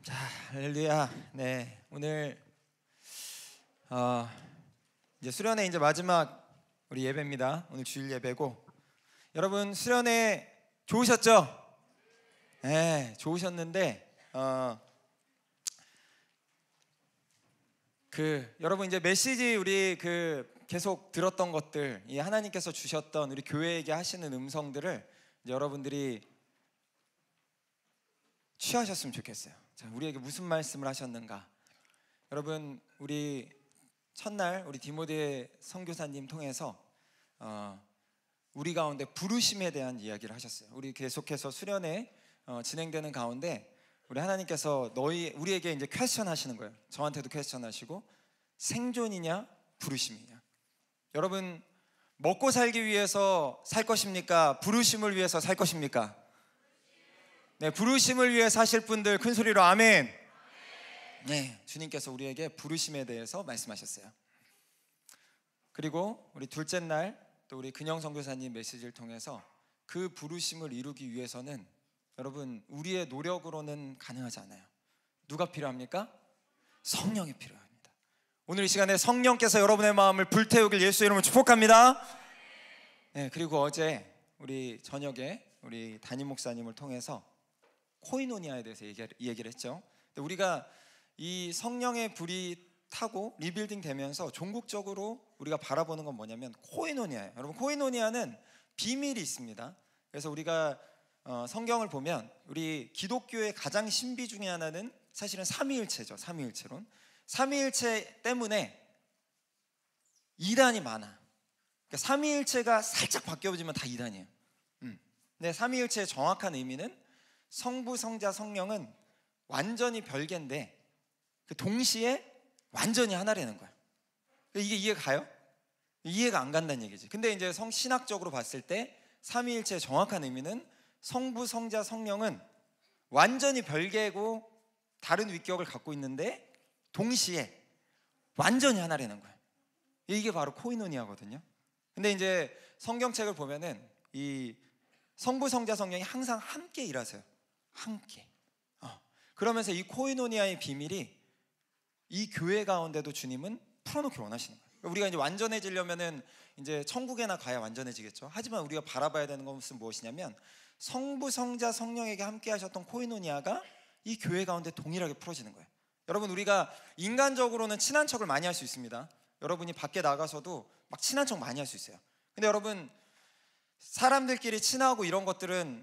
자, 할렐루야. 네, 오늘 이제 수련회 이제 마지막 우리 예배입니다. 오늘 주일 예배고, 여러분 수련회 좋으셨죠? 네, 좋으셨는데 여러분 이제 메시지 우리 계속 들었던 것들, 이 하나님께서 주셨던 우리 교회에게 하시는 음성들을 이제 여러분들이 취하셨으면 좋겠어요. 자, 우리에게 무슨 말씀을 하셨는가? 여러분, 우리 첫날 우리 디모데 선교사님 통해서 우리 가운데 부르심에 대한 이야기를 하셨어요. 우리 계속해서 수련회 진행되는 가운데 우리 하나님께서 우리에게 이제 퀘스천 하시는 거예요. 저한테도 퀘스천 하시고, 생존이냐 부르심이냐. 여러분, 먹고 살기 위해서 살 것입니까? 부르심을 위해서 살 것입니까? 네, 부르심을 위해 사실 분들 큰 소리로 아멘. 네, 주님께서 우리에게 부르심에 대해서 말씀하셨어요. 그리고 우리 둘째 날 또 우리 근영 선교사님 메시지를 통해서 그 부르심을 이루기 위해서는 여러분 우리의 노력으로는 가능하지 않아요. 누가 필요합니까? 성령이 필요합니다. 오늘 이 시간에 성령께서 여러분의 마음을 불태우길 예수의 이름으로 축복합니다. 네, 그리고 어제 우리 저녁에 우리 담임 목사님을 통해서 코이노니아에 대해서 얘기를 했죠. 우리가 이 성령의 불이 타고 리빌딩 되면서 종국적으로 우리가 바라보는 건 뭐냐면 코이노니아예요. 여러분, 코이노니아는 비밀이 있습니다. 그래서 우리가 성경을 보면 우리 기독교의 가장 신비 중에 하나는 사실은 삼위일체죠. 삼위일체론. 삼위일체 때문에 이단이 많아. 그러니까 삼위일체가 살짝 바뀌어지면 다 이단이에요. 근데 삼위일체의 정확한 의미는 성부, 성자, 성령은 완전히 별개인데 동시에 완전히 하나라는 거야. 이게 이해가 가요? 이해가 안 간다는 얘기지. 근데 이제 신학적으로 봤을 때 삼위일체의 정확한 의미는 성부, 성자, 성령은 완전히 별개고 다른 위격을 갖고 있는데 동시에 완전히 하나라는 거야. 이게 바로 코이노니아거든요. 근데 이제 성경책을 보면은 이 성부, 성자, 성령이 항상 함께 일하세요. 함께. 그러면서 이 코이노니아의 비밀이 이 교회 가운데도 주님은 풀어놓기 원하시는 거예요. 우리가 이제 완전해지려면은 이제 천국에나 가야 완전해지겠죠. 하지만 우리가 바라봐야 되는 것은 무엇이냐면 성부, 성자, 성령에게 함께 하셨던 코이노니아가 이 교회 가운데 동일하게 풀어지는 거예요. 여러분, 우리가 인간적으로는 친한 척을 많이 할 수 있습니다. 여러분이 밖에 나가서도 막 친한 척 많이 할 수 있어요. 근데 여러분, 사람들끼리 친하고 이런 것들은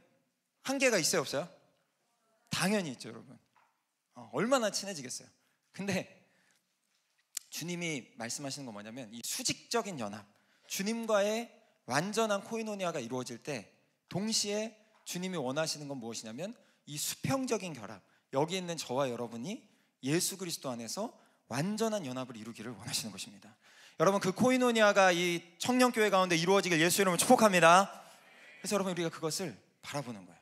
한계가 있어요, 없어요? 당연히 있죠, 여러분. 얼마나 친해지겠어요. 근데 주님이 말씀하시는 건 뭐냐면 이 수직적인 연합, 주님과의 완전한 코이노니아가 이루어질 때 동시에 주님이 원하시는 건 무엇이냐면 이 수평적인 결합, 여기 있는 저와 여러분이 예수 그리스도 안에서 완전한 연합을 이루기를 원하시는 것입니다. 여러분, 그 코이노니아가 이 청년교회 가운데 이루어지길 예수 이름으로 축복합니다. 그래서 여러분, 우리가 그것을 바라보는 거예요.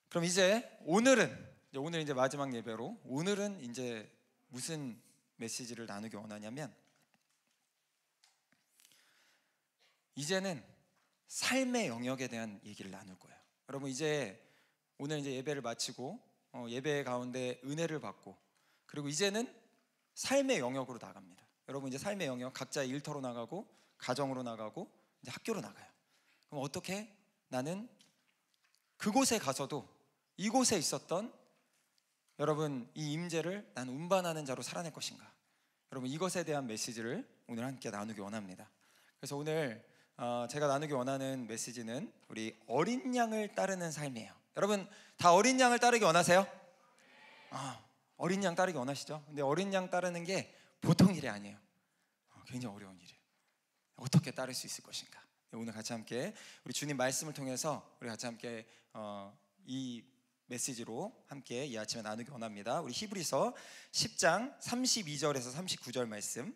그럼 오늘 이제 마지막 예배로, 오늘은 이제 무슨 메시지를 나누기 원하냐면 이제는 삶의 영역에 대한 얘기를 나눌 거예요. 여러분, 이제 오늘 이제 예배를 마치고 예배 가운데 은혜를 받고, 그리고 이제는 삶의 영역으로 나갑니다. 여러분, 이제 삶의 영역, 각자의 일터로 나가고 가정으로 나가고 이제 학교로 나가요. 그럼 어떻게 나는 그곳에 가서도 이곳에 있었던 여러분 이 임재를 난 운반하는 자로 살아낼 것인가? 여러분, 이것에 대한 메시지를 오늘 함께 나누기 원합니다. 그래서 오늘 제가 나누기 원하는 메시지는 우리 어린 양을 따르는 삶이에요. 여러분, 다 어린 양을 따르기 원하세요? 어린 양 따르기 원하시죠? 근데 어린 양 따르는 게 보통 일이 아니에요. 굉장히 어려운 일이에요. 어떻게 따를 수 있을 것인가? 오늘 같이 함께 우리 주님 말씀을 통해서 우리 같이 함께 이 메시지로 함께 이 아침에 나누기 원합니다. 우리 히브리서 10장 32절에서 39절 말씀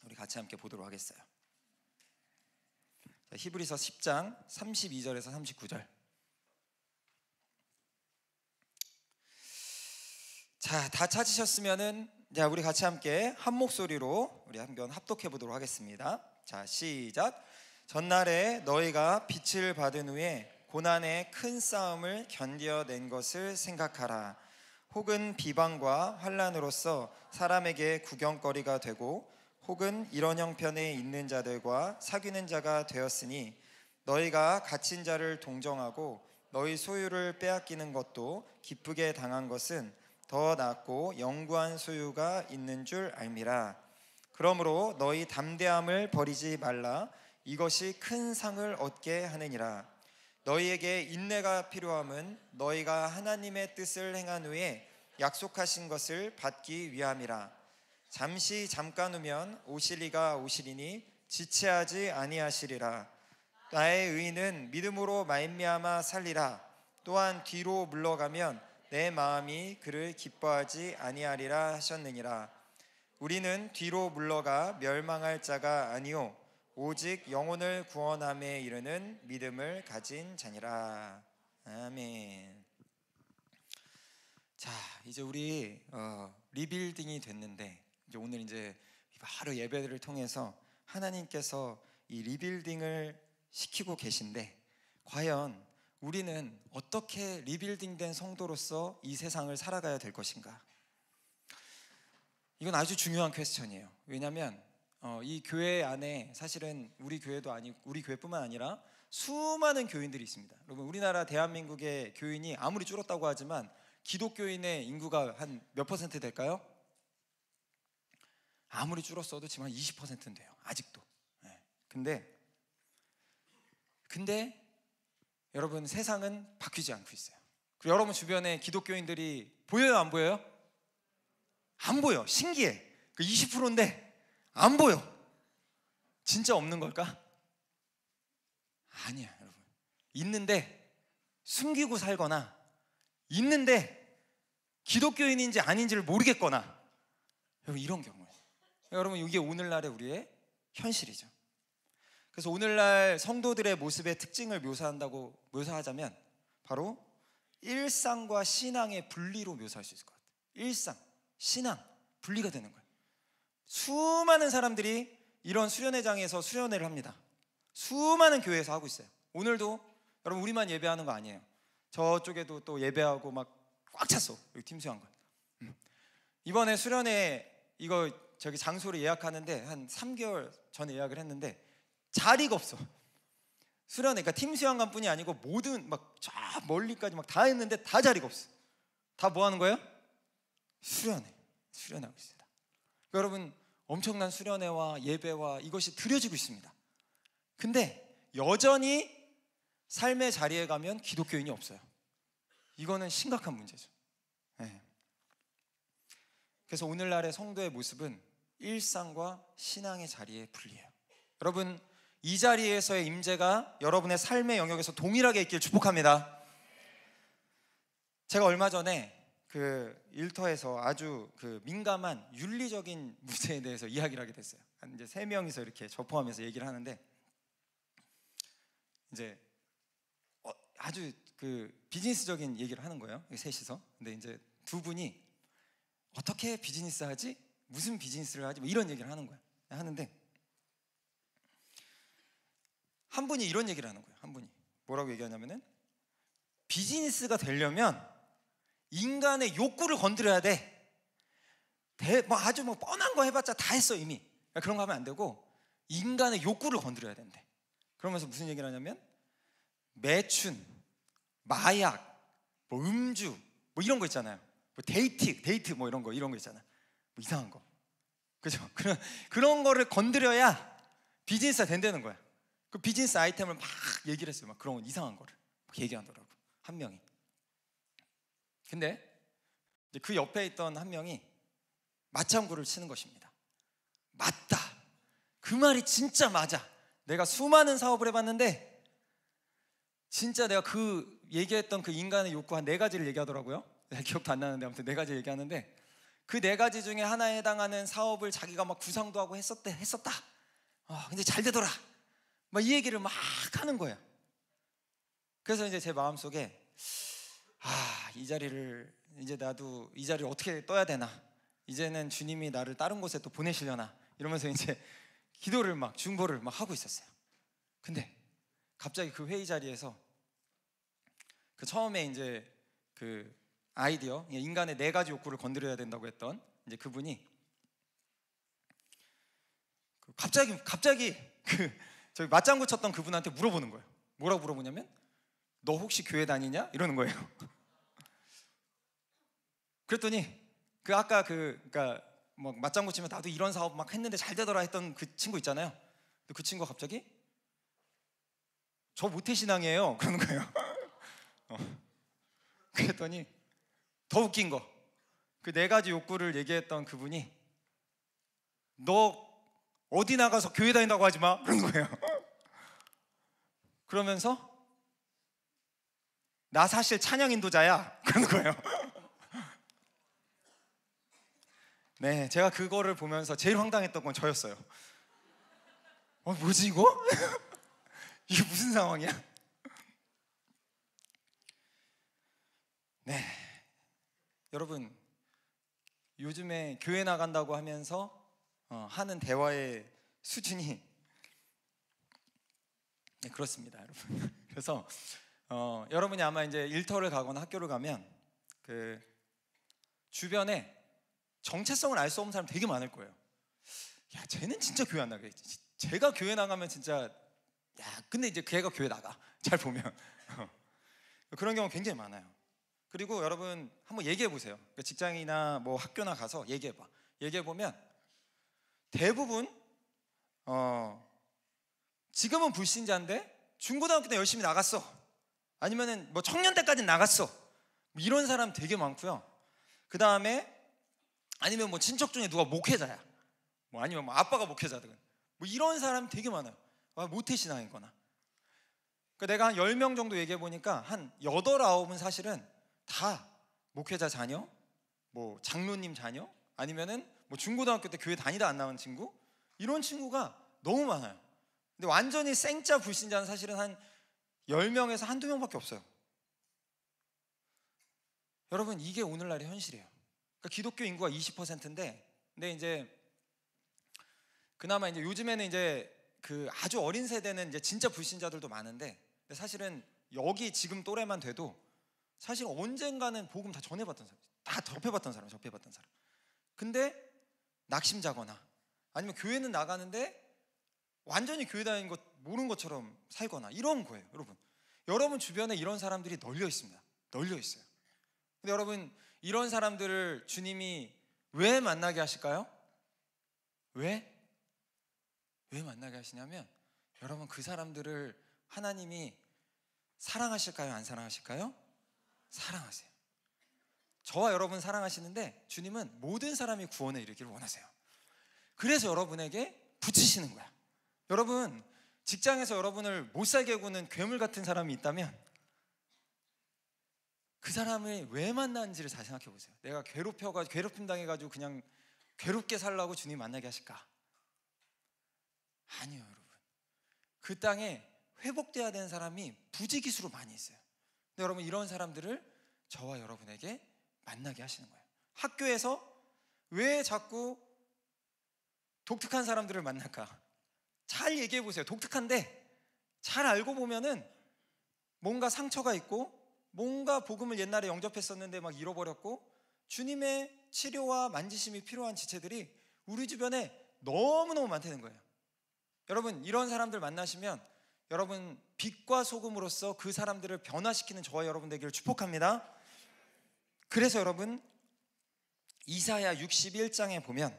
우리 같이 함께 보도록 하겠어요. 자, 히브리서 10장 32절에서 39절. 자, 다 찾으셨으면은 자, 우리 같이 함께 한 목소리로 우리 한번 합독해 보도록 하겠습니다. 자, 시작. 전날에 너희가 빛을 받은 후에 고난의 큰 싸움을 견뎌낸 것을 생각하라. 혹은 비방과 환난으로서 사람에게 구경거리가 되고 혹은 이런 형편에 있는 자들과 사귀는 자가 되었으니 너희가 갇힌 자를 동정하고 너희 소유를 빼앗기는 것도 기쁘게 당한 것은 더 낫고 영구한 소유가 있는 줄 알미라. 그러므로 너희 담대함을 버리지 말라. 이것이 큰 상을 얻게 하느니라. 너희에게 인내가 필요함은 너희가 하나님의 뜻을 행한 후에 약속하신 것을 받기 위함이라. 잠시 잠깐 후면 오실 이가 오시리니 지체하지 아니하시리라. 나의 의인은 믿음으로 말미암아 살리라. 또한 뒤로 물러가면 내 마음이 그를 기뻐하지 아니하리라 하셨느니라. 우리는 뒤로 물러가 멸망할 자가 아니요 오직 영혼을 구원함에 이르는 믿음을 가진 자니라. 아멘. 자, 이제 우리 리빌딩이 됐는데 이제 오늘 이제 바로 예배를 통해서 하나님께서 이 리빌딩을 시키고 계신데 과연 우리는 어떻게 리빌딩된 성도로서 이 세상을 살아가야 될 것인가? 이건 아주 중요한 퀘스천이에요. 왜냐하면 이 교회 안에 사실은 우리 교회도 아니고 우리 교회뿐만 아니라 수많은 교인들이 있습니다. 여러분, 우리나라 대한민국의 교인이 아무리 줄었다고 하지만 기독교인의 인구가 한 몇 퍼센트 될까요? 아무리 줄었어도 지금 한 20%는 돼요. 아직도. 네. 근데 여러분, 세상은 바뀌지 않고 있어요. 그리고 여러분 주변에 기독교인들이 보여요, 안 보여요? 안 보여. 신기해. 그 20%인데 안 보여. 진짜 없는 걸까? 아니야, 여러분. 있는데 숨기고 살거나 있는데 기독교인인지 아닌지를 모르겠거나 여러분, 이런 경우예요. 여러분, 이게 오늘날의 우리의 현실이죠. 그래서 오늘날 성도들의 모습의 특징을 묘사하자면 바로 일상과 신앙의 분리로 묘사할 수 있을 것 같아요. 일상, 신앙, 분리가 되는 거예요. 수많은 사람들이 이런 수련회장에서 수련회를 합니다. 수많은 교회에서 하고 있어요. 오늘도 여러분, 우리만 예배하는 거 아니에요. 저쪽에도 또 예배하고 막 꽉 찼어. 여기 팀수한 거. 이번에 수련회 이거 저기 장소를 예약하는데 한 3개월 전에 예약을 했는데 자리가 없어. 수련회, 그러니까 팀수양관뿐이 아니고 모든 막 저 멀리까지 막 다 했는데 다 자리가 없어. 다 뭐 하는 거예요? 수련하고 있습니다. 그러니까 여러분, 엄청난 수련회와 예배와 이것이 드려지고 있습니다. 근데 여전히 삶의 자리에 가면 기독교인이 없어요. 이거는 심각한 문제죠. 네. 그래서 오늘날의 성도의 모습은 일상과 신앙의 자리에 분리해요. 여러분, 이 자리에서의 임재가 여러분의 삶의 영역에서 동일하게 있길 축복합니다. 제가 얼마 전에 그 일터에서 아주 그 민감한 윤리적인 문제에 대해서 이야기를 하게 됐어요. 한 이제 3명이서 이렇게 저 포함해서 얘기를 하는데 이제 아주 그 비즈니스적인 얘기를 하는 거예요. 셋이서. 근데 이제 두 분이 어떻게 비즈니스 하지? 무슨 비즈니스를 하지? 뭐 이런 얘기를 하는 거예요. 하는데 한 분이 이런 얘기를 하는 거예요. 한 분이 뭐라고 얘기하냐면은 비즈니스가 되려면 인간의 욕구를 건드려야 돼. 뭐 아주 뭐 뻔한 거 해봤자 다 했어 이미. 그런 거 하면 안 되고 인간의 욕구를 건드려야 된대. 그러면서 무슨 얘기를 하냐면 매춘, 마약, 뭐 음주, 뭐 이런 거 있잖아요. 뭐 데이트 뭐 이런 거 있잖아. 뭐 이상한 거, 그죠? 그런 거를 건드려야 비즈니스가 된다는 거야. 그 비즈니스 아이템을 막 얘기를 했어요. 막 그런 이상한 거를 막 얘기하더라고 한 명이. 근데 이제 그 옆에 있던 한 명이 맞장구를 치는 것입니다. 맞다. 그 말이 진짜 맞아. 내가 수많은 사업을 해봤는데 진짜 내가 그 얘기했던 그 인간의 욕구 한 4가지를 얘기하더라고요. 기억도 안 나는데 아무튼 4가지 얘기하는데 그 4가지 중에 하나에 해당하는 사업을 자기가 막 구상도 하고 했었다. 근데 잘 되더라. 막 이 얘기를 막 하는 거예요. 그래서 이제 제 마음속에 이 자리를 이제 나도 이 자리를 어떻게 떠야 되나, 이제는 주님이 나를 다른 곳에 또 보내시려나 이러면서 이제 기도를 막 중보를 막 하고 있었어요. 근데 갑자기 그 회의 자리에서 그 처음에 이제 그 아이디어, 인간의 4가지 욕구를 건드려야 된다고 했던 이제 그분이 갑자기 그 저기 맞장구 쳤던 그분한테 물어보는 거예요. 뭐라고 물어보냐면 너 혹시 교회 다니냐? 이러는 거예요. 그랬더니 그 아까 그러니까 뭐 맞장구 치면 나도 이런 사업 막 했는데 잘 되더라 했던 그 친구 있잖아요. 그 친구가 갑자기 저 모태신앙이에요 그러는 거예요. 그랬더니 더 웃긴 거, 그 4가지 욕구를 얘기했던 그분이 너 어디 나가서 교회 다닌다고 하지 마 그러는 거예요. 그러면서 나 사실 찬양 인도자야 그러는 거예요. 네, 제가 그거를 보면서 제일 황당했던 건 저였어요. 뭐지 이거? 이게 무슨 상황이야? 네, 여러분 요즘에 교회 나간다고 하면서 하는 대화의 수준이 네, 그렇습니다, 여러분. 그래서 여러분이 아마 이제 일터를 가거나 학교를 가면 그 주변에 정체성을 알 수 없는 사람 되게 많을 거예요. 야, 쟤는 진짜 교회 안 나가겠지. 제가 교회 나가면 진짜 근데 이제 걔가 교회 나가. 잘 보면 그런 경우 굉장히 많아요. 그리고 여러분 한번 얘기해 보세요. 직장이나 뭐 학교나 가서 얘기해 봐. 얘기해 보면 대부분 지금은 불신자인데 중고등학교 때 열심히 나갔어. 아니면은 뭐 청년 때까지 나갔어. 뭐 이런 사람 되게 많고요. 그 다음에 아니면 뭐 친척 중에 누가 목회자야. 뭐 아니면 뭐 아빠가 목회자든 뭐 이런 사람 되게 많아요. 모태신앙이거나. 그러니까 내가 한 10명 정도 얘기해 보니까 한 8, 9은 사실은 다 목회자 자녀, 뭐 장로님 자녀, 아니면은 뭐 중고등학교 때 교회 다니다 안 나온 친구, 이런 친구가 너무 많아요. 근데 완전히 생짜 불신자는 사실은 한 10명에서 한두 명밖에 없어요. 여러분 이게 오늘날의 현실이에요. 그러니까 기독교 인구가 20%인데 근데 이제 그나마 이제 요즘에는 이제 그 아주 어린 세대는 이제 진짜 불신자들도 많은데 근데 사실은 여기 지금 또래만 돼도 사실 언젠가는 복음 다 전해봤던 사람, 다 접해봤던 사람. 근데 낙심자거나 아니면 교회는 나가는데 완전히 교회 다니는 것 모르는 것처럼 살거나 이런 거예요. 여러분 주변에 이런 사람들이 널려 있습니다. 널려 있어요. 근데 여러분 이런 사람들을 주님이 왜 만나게 하실까요? 왜 만나게 하시냐면 여러분 그 사람들을 하나님이 사랑하실까요? 안 사랑하실까요? 사랑하세요. 저와 여러분 사랑하시는데 주님은 모든 사람이 구원에 이르기를 원하세요. 그래서 여러분에게 붙이시는 거야. 여러분 직장에서 여러분을 못 살게 구는 괴물 같은 사람이 있다면 그 사람을 왜 만났는지를 잘 생각해 보세요. 내가 괴롭힘 당해가지고 그냥 괴롭게 살라고 주님 만나게 하실까? 아니요, 여러분. 그 땅에 회복돼야 되는 사람이 부지기수로 많이 있어요. 근데 여러분 이런 사람들을 저와 여러분에게 만나게 하시는 거예요. 학교에서 왜 자꾸 독특한 사람들을 만날까? 잘 얘기해 보세요. 독특한데 잘 알고 보면은 뭔가 상처가 있고 뭔가 복음을 옛날에 영접했었는데 막 잃어버렸고 주님의 치료와 만지심이 필요한 지체들이 우리 주변에 너무너무 많다는 거예요. 여러분 이런 사람들 만나시면 여러분 빛과 소금으로서 그 사람들을 변화시키는 저와 여러분 되기를 축복합니다. 그래서 여러분 이사야 61장에 보면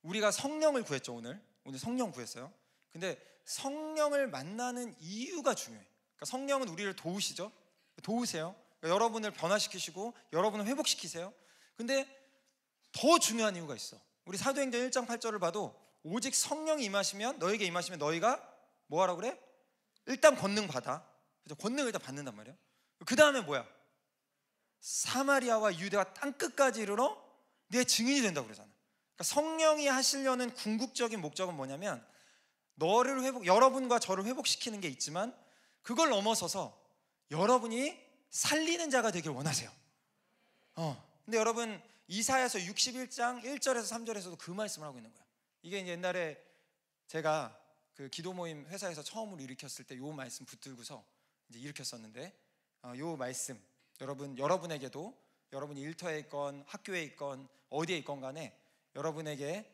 우리가 성령을 구했죠. 오늘 성령 구했어요. 근데 성령을 만나는 이유가 중요해요. 그러니까 성령은 우리를 도우시죠. 도우세요. 그러니까 여러분을 변화시키시고 여러분을 회복시키세요. 근데 더 중요한 이유가 있어. 우리 사도행전 1장 8절을 봐도 오직 성령이 너에게 임하시면 너희가 뭐 하라고 그래? 일단 권능 받아. 그죠? 권능을 일단 받는단 말이에요. 그 다음에 뭐야? 사마리아와 유대와 땅끝까지 이르러 내 증인이 된다고 그러잖아. 그러니까 성령이 하시려는 궁극적인 목적은 뭐냐면 여러분과 저를 회복시키는 게 있지만 그걸 넘어서서 여러분이 살리는 자가 되길 원하세요. 근데 여러분 이사야서 61장 1절에서 3절에서도 그 말씀을 하고 있는 거예요. 이게 이제 옛날에 제가 그 기도 모임 회사에서 처음으로 일으켰을 때 이 말씀 붙들고서 이제 일으켰었는데 요 말씀 여러분에게도 여러분이 일터에 있건 학교에 있건 어디에 있건 간에 여러분에게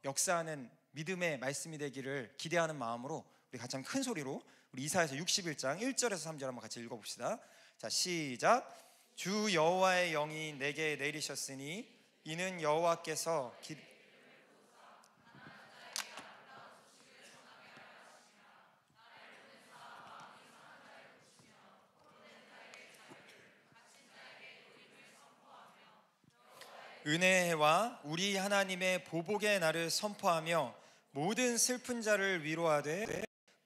역사하는 믿음의 말씀이 되기를 기대하는 마음으로 우리 같이 한번 큰 소리로 우리 이사야서 61장 1절에서 3절 한번 같이 읽어봅시다. 자, 시작. 주 여호와의 영이 내게 내리셨으니 이는 여호와께서 은혜와 우리 하나님의 보복의 날을 선포하며 모든 슬픈 자를 위로하되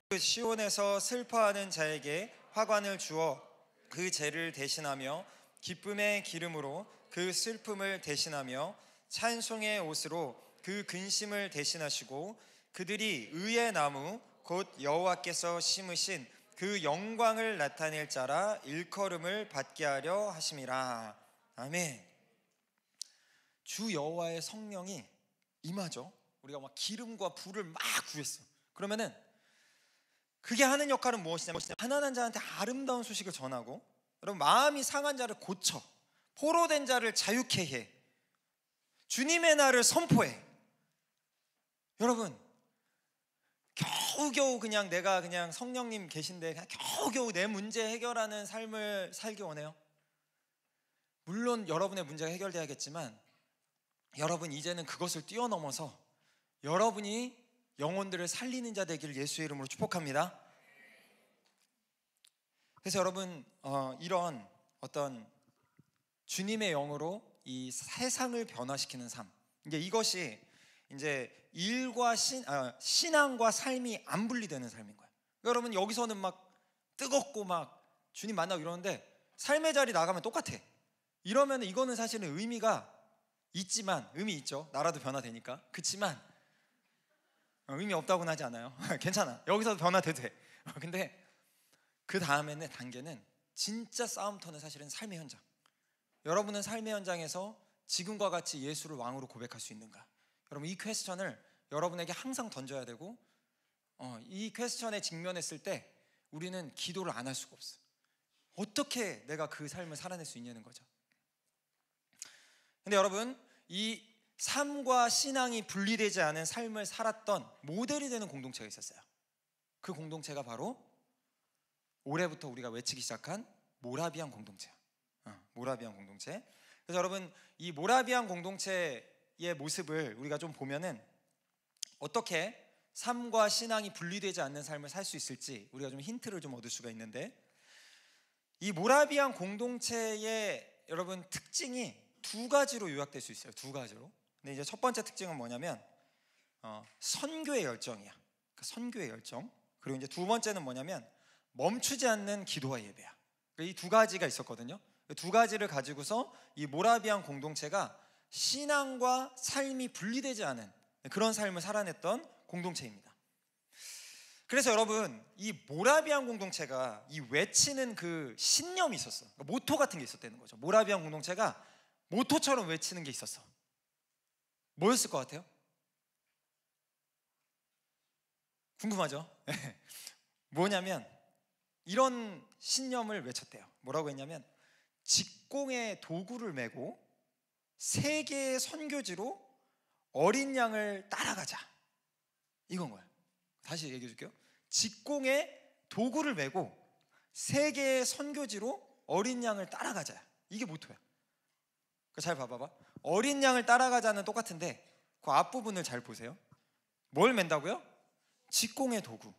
그 시온에서 슬퍼하는 자에게 화관을 주어 그 죄를 대신하며 기쁨의 기름으로 그 슬픔을 대신하며 찬송의 옷으로 그 근심을 대신하시고 그들이 의의 나무 곧 여호와께서 심으신 그 영광을 나타낼 자라 일컬음을 받게 하려 하심이라. 아멘. 주 여호와의 성령이 임하죠. 우리가 막 기름과 불을 막 구했어. 그러면은 그게 하는 역할은 무엇이냐면 가난한 자한테 아름다운 소식을 전하고, 여러분 마음이 상한 자를 고쳐, 포로된 자를 자유케 해, 주님의 날을 선포해. 여러분 겨우겨우 그냥 내가 그냥 성령님 계신데 그냥 겨우겨우 내 문제 해결하는 삶을 살기 원해요? 물론 여러분의 문제가 해결돼야겠지만 여러분 이제는 그것을 뛰어넘어서 여러분이 영혼들을 살리는 자 되기를 예수의 이름으로 축복합니다. 그래서 여러분 이런 어떤 주님의 영으로 이 세상을 변화시키는 삶, 이제 이것이 이제 일과 신앙과 삶이 안 분리되는 삶인 거예요. 여러분 여기서는 막 뜨겁고 막 주님 만나고 이러는데 삶의 자리 나가면 똑같아. 이러면 이거는 사실은 의미가 있지만, 의미 있죠. 나라도 변화되니까. 그렇지만 의미 없다고는 하지 않아요. 괜찮아. 여기서도 변화돼도 돼. 근데 그 다음에는 단계는 진짜 싸움터는 사실은 삶의 현장. 여러분은 삶의 현장에서 지금과 같이 예수를 왕으로 고백할 수 있는가? 여러분 이 퀘스천을 여러분에게 항상 던져야 되고, 이 퀘스천에 직면했을 때 우리는 기도를 안 할 수가 없어. 어떻게 내가 그 삶을 살아낼 수 있냐는 거죠. 근데 여러분 이 삶과 신앙이 분리되지 않은 삶을 살았던 모델이 되는 공동체가 있었어요. 그 공동체가 바로 올해부터 우리가 외치기 시작한 모라비안 공동체야. 모라비안 공동체. 그래서 여러분 이 모라비안 공동체의 모습을 우리가 좀 보면은 어떻게 삶과 신앙이 분리되지 않는 삶을 살 수 있을지 우리가 좀 힌트를 좀 얻을 수가 있는데, 이 모라비안 공동체의 여러분 특징이 두 가지로 요약될 수 있어요. 두 가지로. 근데 이제 첫 번째 특징은 뭐냐면 선교의 열정이야. 그러니까 선교의 열정. 그리고 이제 두 번째는 뭐냐면 멈추지 않는 기도와 예배야. 이 두 가지가 있었거든요. 두 가지를 가지고서 이 모라비안 공동체가 신앙과 삶이 분리되지 않은 그런 삶을 살아냈던 공동체입니다. 그래서 여러분 이 모라비안 공동체가 이 외치는 그 신념이 있었어. 그러니까 모토 같은 게 있었다는 거죠. 모라비안 공동체가 모토처럼 외치는 게 있었어. 뭐였을 것 같아요? 궁금하죠? 뭐냐면 이런 신념을 외쳤대요. 뭐라고 했냐면 직공의 도구를 메고 세계의 선교지로 어린 양을 따라가자, 이건 거예요. 다시 얘기해 줄게요. 직공의 도구를 메고 세계의 선교지로 어린 양을 따라가자, 이게 모토야. 잘 봐봐봐. 어린 양을 따라가자는 똑같은데 그 앞부분을 잘 보세요. 뭘 맨다고요? 직공의 도구.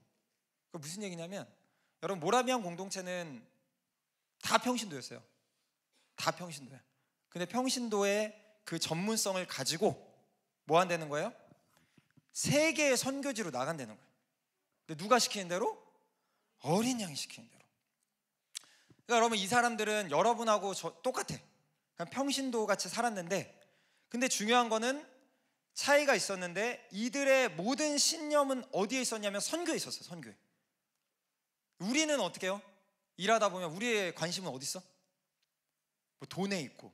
그 무슨 얘기냐면 여러분 모라비안 공동체는 다 평신도였어요. 다 평신도야. 근데 평신도의 그 전문성을 가지고 뭐 한다는 거예요? 세계의 선교지로 나간다는 거예요. 근데 누가 시키는 대로? 어린 양이 시키는 대로. 그러니까 여러분 이 사람들은 여러분하고 똑같아. 그냥 평신도 같이 살았는데, 근데 중요한 거는 차이가 있었는데 이들의 모든 신념은 어디에 있었냐면 선교에 있었어요. 선교에. 우리는 어떻게 해요? 일하다 보면 우리의 관심은 어디 있어? 뭐 돈에 있고,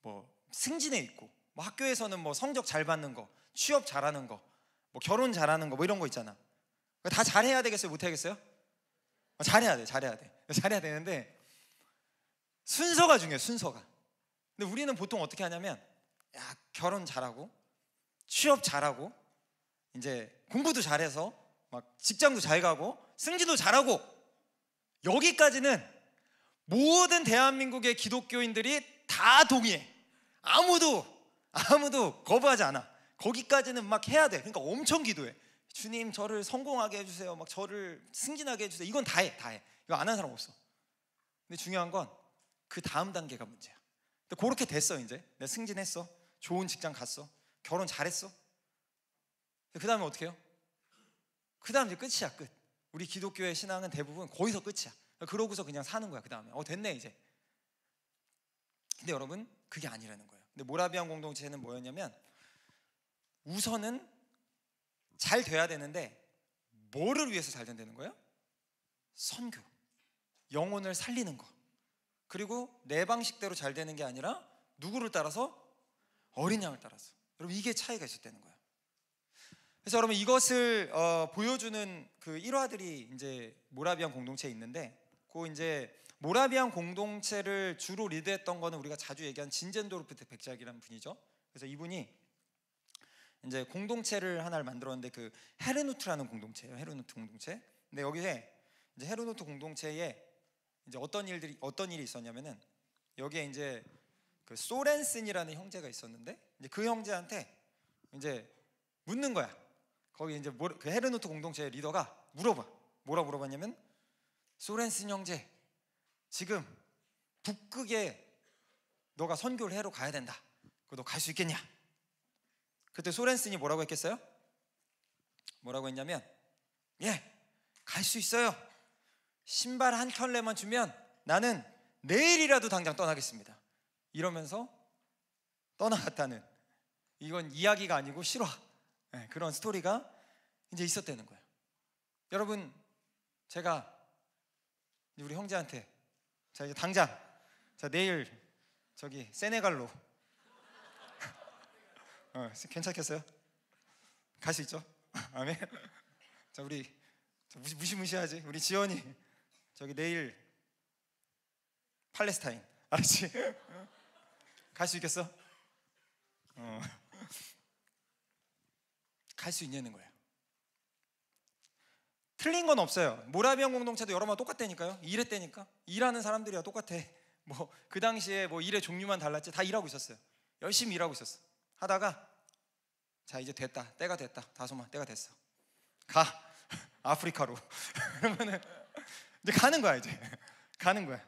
뭐 승진에 있고, 뭐 학교에서는 뭐 성적 잘 받는 거, 취업 잘하는 거, 뭐 결혼 잘하는 거, 뭐 이런 거 있잖아. 다 잘해야 되겠어요? 못 해야겠어요? 잘해야 돼. 잘해야 되는데 순서가 중요해요. 순서가. 근데 우리는 보통 어떻게 하냐면, 야, 결혼 잘하고 취업 잘하고 이제 공부도 잘해서 막 직장도 잘 가고 승진도 잘하고, 여기까지는 모든 대한민국의 기독교인들이 다 동의해. 아무도 거부하지 않아. 거기까지는 막 해야 돼. 그러니까 엄청 기도해. 주님, 저를 성공하게 해주세요. 막 저를 승진하게 해주세요. 이건 다 해. 이거 안 하는 사람 없어. 근데 중요한 건 그 다음 단계가 문제야. 근데 그렇게 됐어. 이제 내가 승진했어, 좋은 직장 갔어, 결혼 잘했어. 그 다음에 어떻게 해요? 그 다음 이제 끝이야. 끝. 우리 기독교의 신앙은 대부분 거기서 끝이야. 그러고서 그냥 사는 거야. 그 다음에 됐네 이제. 근데 여러분, 그게 아니라는 거예요. 근데 모라비안 공동체는 뭐였냐면, 우선은 잘 돼야 되는데 뭐를 위해서 잘 된다는 거예요? 선교, 영혼을 살리는 거. 그리고 내 방식대로 잘 되는 게 아니라 누구를 따라서? 어린 양을 따라서. 여러분, 이게 차이가 있었다는 거예요. 그래서 여러분, 이것을 보여주는 그 일화들이 이제 모라비안 공동체에 있는데, 그 이제 모라비안 공동체를 주로 리드했던 거는 우리가 자주 얘기한 진젠도르프 백작이라는 분이죠. 그래서 이분이 이제 공동체를 하나를 만들었는데, 그 헤르누트라는 공동체예요. 헤르누트 공동체. 근데 여기에 이제 헤르누트 공동체에 이제 어떤 일이 있었냐면은, 여기에 이제 그 소렌슨이라는 형제가 있었는데, 이제 그 형제한테 이제 묻는 거야. 거기 이제 그 헤르누트 공동체의 리더가 뭐라 물어봤냐면, 소렌슨 형제, 지금 북극에 너가 선교를 해로 가야 된다. 너 갈 수 있겠냐? 그때 소렌슨이 뭐라고 했겠어요? 뭐라고 했냐면, 예, 갈 수 있어요. 신발 한 켤레만 주면 나는 내일이라도 당장 떠나겠습니다. 이러면서 떠나갔다는, 이건 이야기가 아니고 실화, 그런 스토리가 이제 있었다는 거예요. 여러분, 제가 우리 형제한테, 자, 이제 당장, 자, 내일 저기 세네갈로 괜찮겠어요? 갈 수 있죠? 아멘. 자, 우리 무시무시하지? 우리 지연이 저기 내일 팔레스타인, 알았지? 갈 수 있겠어? 갈 수 있냐는 거예요. 틀린 건 없어요. 모라비안 공동체도 여러분 똑같다니까요. 일했다니까. 일하는 사람들이야 똑같아. 뭐 그 당시에 뭐 일의 종류만 달랐지, 다 일하고 있었어요. 열심히 일하고 있었어. 하다가, 자, 이제 됐다, 때가 됐다, 다솜아, 때가 됐어, 가 아프리카로. 그러면은 이제 가는 거야. 이제 가는 거야.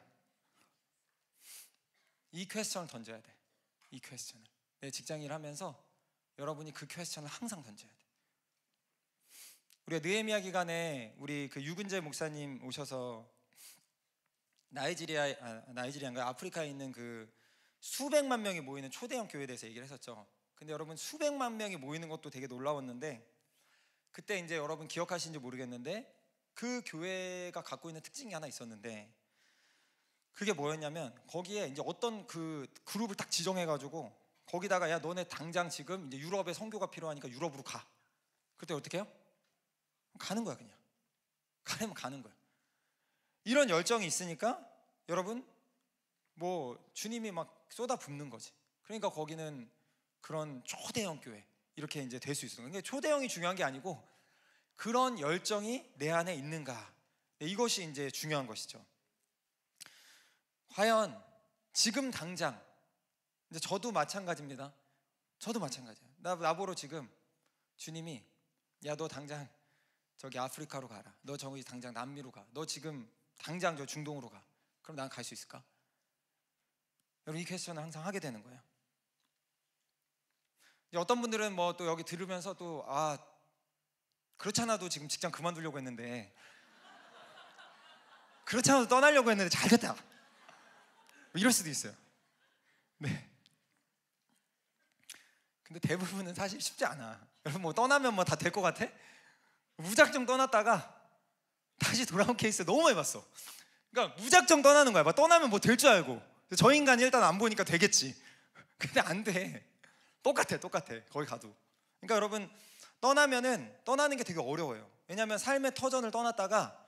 이 퀘스천을 던져야 돼. 이 퀘스천을 내 직장 일하면서 여러분이 그 퀘스천을 항상 던져야 돼. 우리가 느헤미야 기간에 우리 그 유근재 목사님 오셔서 나이지리아인가 아프리카에 있는 그 수백만 명이 모이는 초대형 교회에 대해서 얘기를 했었죠. 근데 여러분, 수백만 명이 모이는 것도 되게 놀라웠는데, 그때 이제 여러분 기억하시는지 모르겠는데, 그 교회가 갖고 있는 특징이 하나 있었는데, 그게 뭐였냐면, 거기에 이제 어떤 그 그룹을 딱 지정해가지고 거기다가, 야, 너네 당장 지금 이제 유럽에 선교가 필요하니까 유럽으로 가. 그때 어떻게 해요? 가는 거야. 그냥 가려면 가는 거야. 이런 열정이 있으니까 여러분, 뭐 주님이 막 쏟아붓는 거지. 그러니까 거기는 그런 초대형 교회 이렇게 이제 될 수 있어요. 근데 초대형이 중요한 게 아니고 그런 열정이 내 안에 있는가, 이것이 이제 중요한 것이죠. 과연 지금 당장, 이제 저도 마찬가지입니다. 저도 마찬가지야. 나보러 지금 주님이, 야, 너 당장 저기 아프리카로 가라, 너 저기 당장 남미로 가, 너 지금 당장 저 중동으로 가. 그럼 난 갈 수 있을까? 여러분, 이 퀘스천을 항상 하게 되는 거예요. 어떤 분들은 뭐 또 여기 들으면서 또, 그렇잖아도 지금 직장 그만두려고 했는데, 그렇잖아도 떠나려고 했는데 잘 됐다, 이럴 수도 있어요. 네. 근데 대부분은 사실 쉽지 않아. 여러분, 뭐 떠나면 뭐 다 될 것 같아? 무작정 떠났다가 다시 돌아온 케이스 너무 많이 봤어. 그러니까 무작정 떠나는 거야. 막 떠나면 뭐 될 줄 알고, 저 인간이 일단 안 보니까 되겠지. 근데 안 돼. 똑같아. 거기 가도. 그러니까 여러분, 떠나는 게 되게 어려워요. 왜냐하면 삶의 터전을 떠났다가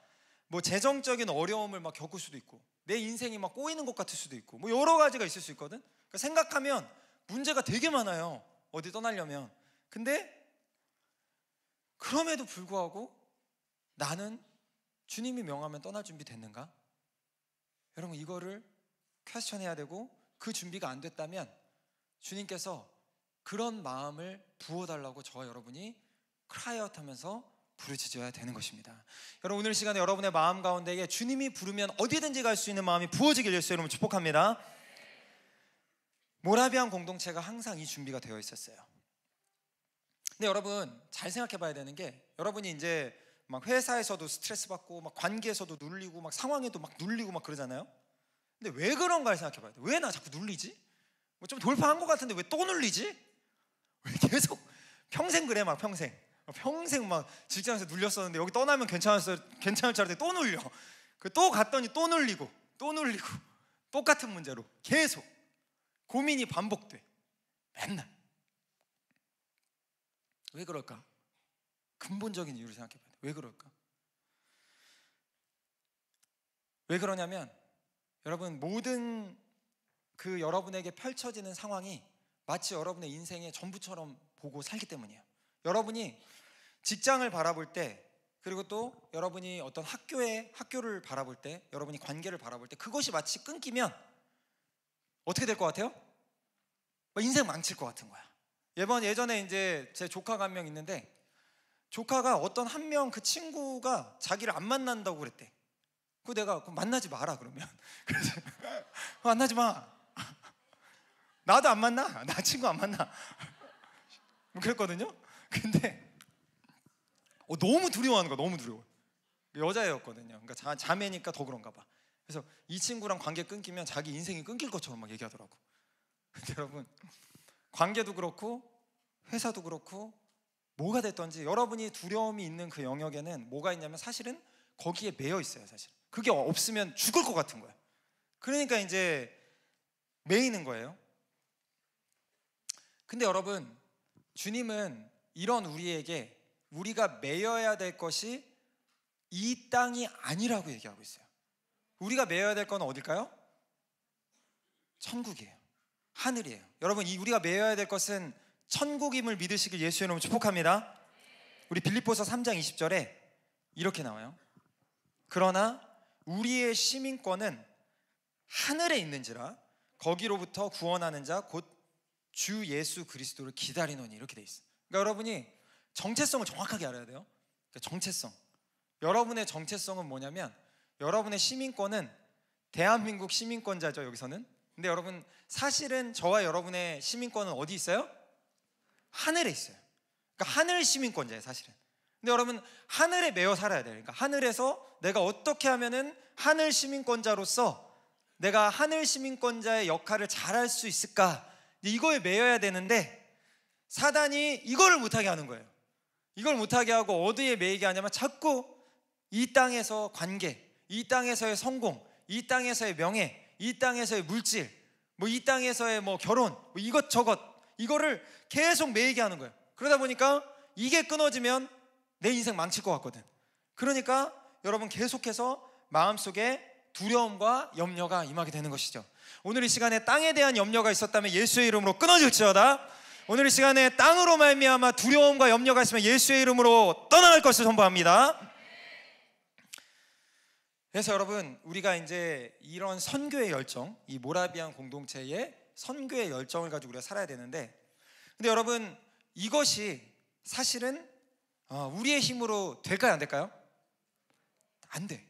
뭐 재정적인 어려움을 막 겪을 수도 있고, 내 인생이 막 꼬이는 것 같을 수도 있고 뭐 여러 가지가 있을 수 있거든. 그러니까 생각하면 문제가 되게 많아요, 어디 떠나려면. 근데 그럼에도 불구하고 나는 주님이 명하면 떠날 준비 됐는가? 여러분, 이거를 퀘스천해야 되고, 그 준비가 안 됐다면 주님께서 그런 마음을 부어달라고 저와 여러분이 크라이아웃 하면서 부르짖어야 되는 것입니다. 여러분, 오늘 시간에 여러분의 마음 가운데에 주님이 부르면 어디든지 갈 수 있는 마음이 부어지길 예수 이름으로 축복합니다. 모라비안 공동체가 항상 이 준비가 되어 있었어요. 근데 여러분, 잘 생각해 봐야 되는 게, 여러분이 이제 막 회사에서도 스트레스 받고 막 관계에서도 눌리고 막 상황에도 막 눌리고 막 그러잖아요. 근데 왜 그런가를 생각해 봐야 돼. 왜 나 자꾸 눌리지? 뭐 좀 돌파한 것 같은데 왜 또 눌리지? 왜 계속 평생 그래. 막 평생 막 직장에서 눌렸었는데 여기 떠나면 괜찮을 줄 알았더니 또 눌려. 또 갔더니 또 눌리고 똑같은 문제로 계속 고민이 반복돼. 맨날. 왜 그럴까? 근본적인 이유를 생각해 봐야 돼. 왜 그럴까? 왜 그러냐면, 여러분, 모든 그 여러분에게 펼쳐지는 상황이 마치 여러분의 인생의 전부처럼 보고 살기 때문이에요. 여러분이 직장을 바라볼 때, 그리고 또 여러분이 어떤 학교를 바라볼 때, 여러분이 관계를 바라볼 때 그것이 마치 끊기면 어떻게 될 것 같아요? 인생 망칠 것 같은 거야. 예전에 이제 제 조카가 한 명 있는데, 조카가 어떤 한 명 그 친구가 자기를 안 만난다고 그랬대. 그 내가 그럼 만나지 마라 그러면. 그래서 만나지 마. 나도 안 만나. 나 친구 안 만나. 그랬거든요. 근데 너무 두려워하는 거야. 너무 두려워. 여자애였거든요. 그러니까 자매니까 더 그런가 봐. 그래서 이 친구랑 관계 끊기면 자기 인생이 끊길 것처럼 막 얘기하더라고. 근데 여러분, 관계도 그렇고 회사도 그렇고 뭐가 됐든지 여러분이 두려움이 있는 그 영역에는 뭐가 있냐면 사실은 거기에 매여 있어요. 사실 그게 없으면 죽을 것 같은 거예요. 그러니까 이제 매이는 거예요. 근데 여러분, 주님은 이런 우리에게 우리가 매여야 될 것이 이 땅이 아니라고 얘기하고 있어요. 우리가 매여야 될 건 어딜까요? 천국이에요. 하늘이에요. 여러분, 우리가 매여야 될 것은 천국임을 믿으시길 예수의 이름으로 축복합니다. 우리 빌립보서 3장 20절에 이렇게 나와요. 그러나 우리의 시민권은 하늘에 있는지라 거기로부터 구원하는 자 곧 주 예수 그리스도를 기다리노니, 이렇게 돼 있어요. 그러니까 여러분이 정체성을 정확하게 알아야 돼요. 그러니까 정체성. 여러분의 정체성은 뭐냐면, 여러분의 시민권은 대한민국 시민권자죠, 여기서는. 근데 여러분, 사실은 저와 여러분의 시민권은 어디 있어요? 하늘에 있어요. 그러니까 하늘 시민권자예요, 사실은. 근데 여러분, 하늘에 매여 살아야 돼요. 그러니까 하늘에서 내가 어떻게 하면은 하늘 시민권자로서 내가 하늘 시민권자의 역할을 잘할 수 있을까, 이거에 매여야 되는데 사단이 이거를 못하게 하는 거예요. 이걸 못하게 하고 어디에 매이게 하냐면 자꾸 이 땅에서 관계, 이 땅에서의 성공, 이 땅에서의 명예, 이 땅에서의 물질, 이 땅에서의 결혼, 이것저것, 이거를 계속 매이게 하는 거예요. 그러다 보니까 이게 끊어지면 내 인생 망칠 것 같거든. 그러니까 여러분, 계속해서 마음속에 두려움과 염려가 임하게 되는 것이죠. 오늘 이 시간에 땅에 대한 염려가 있었다면 예수의 이름으로 끊어질지어다. 오늘 이 시간에 땅으로 말미암아 두려움과 염려가 있으면 예수의 이름으로 떠나갈 것을 선포합니다. 그래서 여러분, 우리가 이제 이런 선교의 열정, 이 모라비안 공동체의 선교의 열정을 가지고 우리가 살아야 되는데, 근데 여러분, 이것이 사실은 우리의 힘으로 될까요, 안 될까요? 안 돼.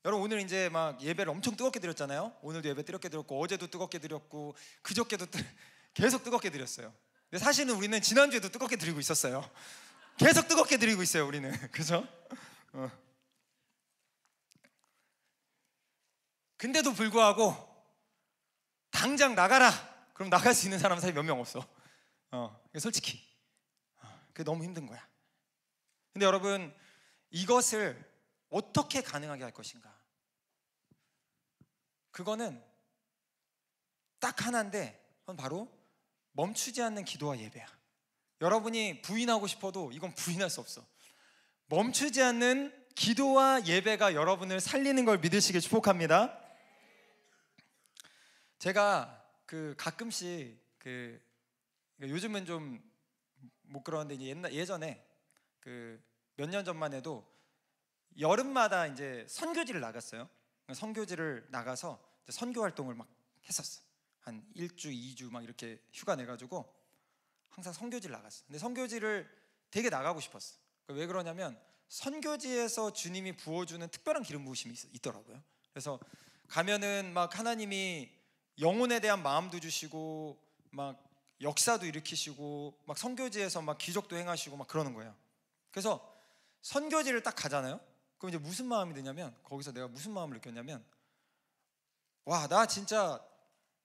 여러분, 오늘 이제 막 예배를 엄청 뜨겁게 드렸잖아요. 오늘도 예배 뜨겁게 드렸고, 어제도 뜨겁게 드렸고, 그저께도 계속 뜨겁게 드렸어요. 근데 사실은 우리는 지난주에도 뜨겁게 드리고 있었어요. 계속 뜨겁게 드리고 있어요, 우리는. 그죠? 근데도 불구하고 당장 나가라, 그럼 나갈 수 있는 사람은 사실 몇 명 없어. 솔직히 그게 너무 힘든 거야. 근데 여러분, 이것을 어떻게 가능하게 할 것인가? 그거는 딱 하나인데, 그건 바로 멈추지 않는 기도와 예배야. 여러분이 부인하고 싶어도 이건 부인할 수 없어. 멈추지 않는 기도와 예배가 여러분을 살리는 걸 믿으시길 축복합니다. 제가 그 가끔씩 그러니까 요즘은 좀 못 그러는데 이제 예전에 그 몇 년 전만 해도 여름마다 이제 선교지를 나갔어요. 선교지를 나가서 이제 선교 활동을 막 했었어. 한 1주, 2주 막 이렇게 휴가 내가지고 항상 선교지를 나갔어. 근데 선교지를 되게 나가고 싶었어. 왜 그러냐면 선교지에서 주님이 부어주는 특별한 기름 부으심이 있더라고요. 그래서 가면은 막 하나님이 영혼에 대한 마음도 주시고 막 역사도 일으키시고 막 선교지에서 막 기적도 행하시고 막 그러는 거예요. 그래서 선교지를 딱 가잖아요. 그럼 이제 무슨 마음이 드냐면, 거기서 내가 무슨 마음을 느꼈냐면, 와, 나 진짜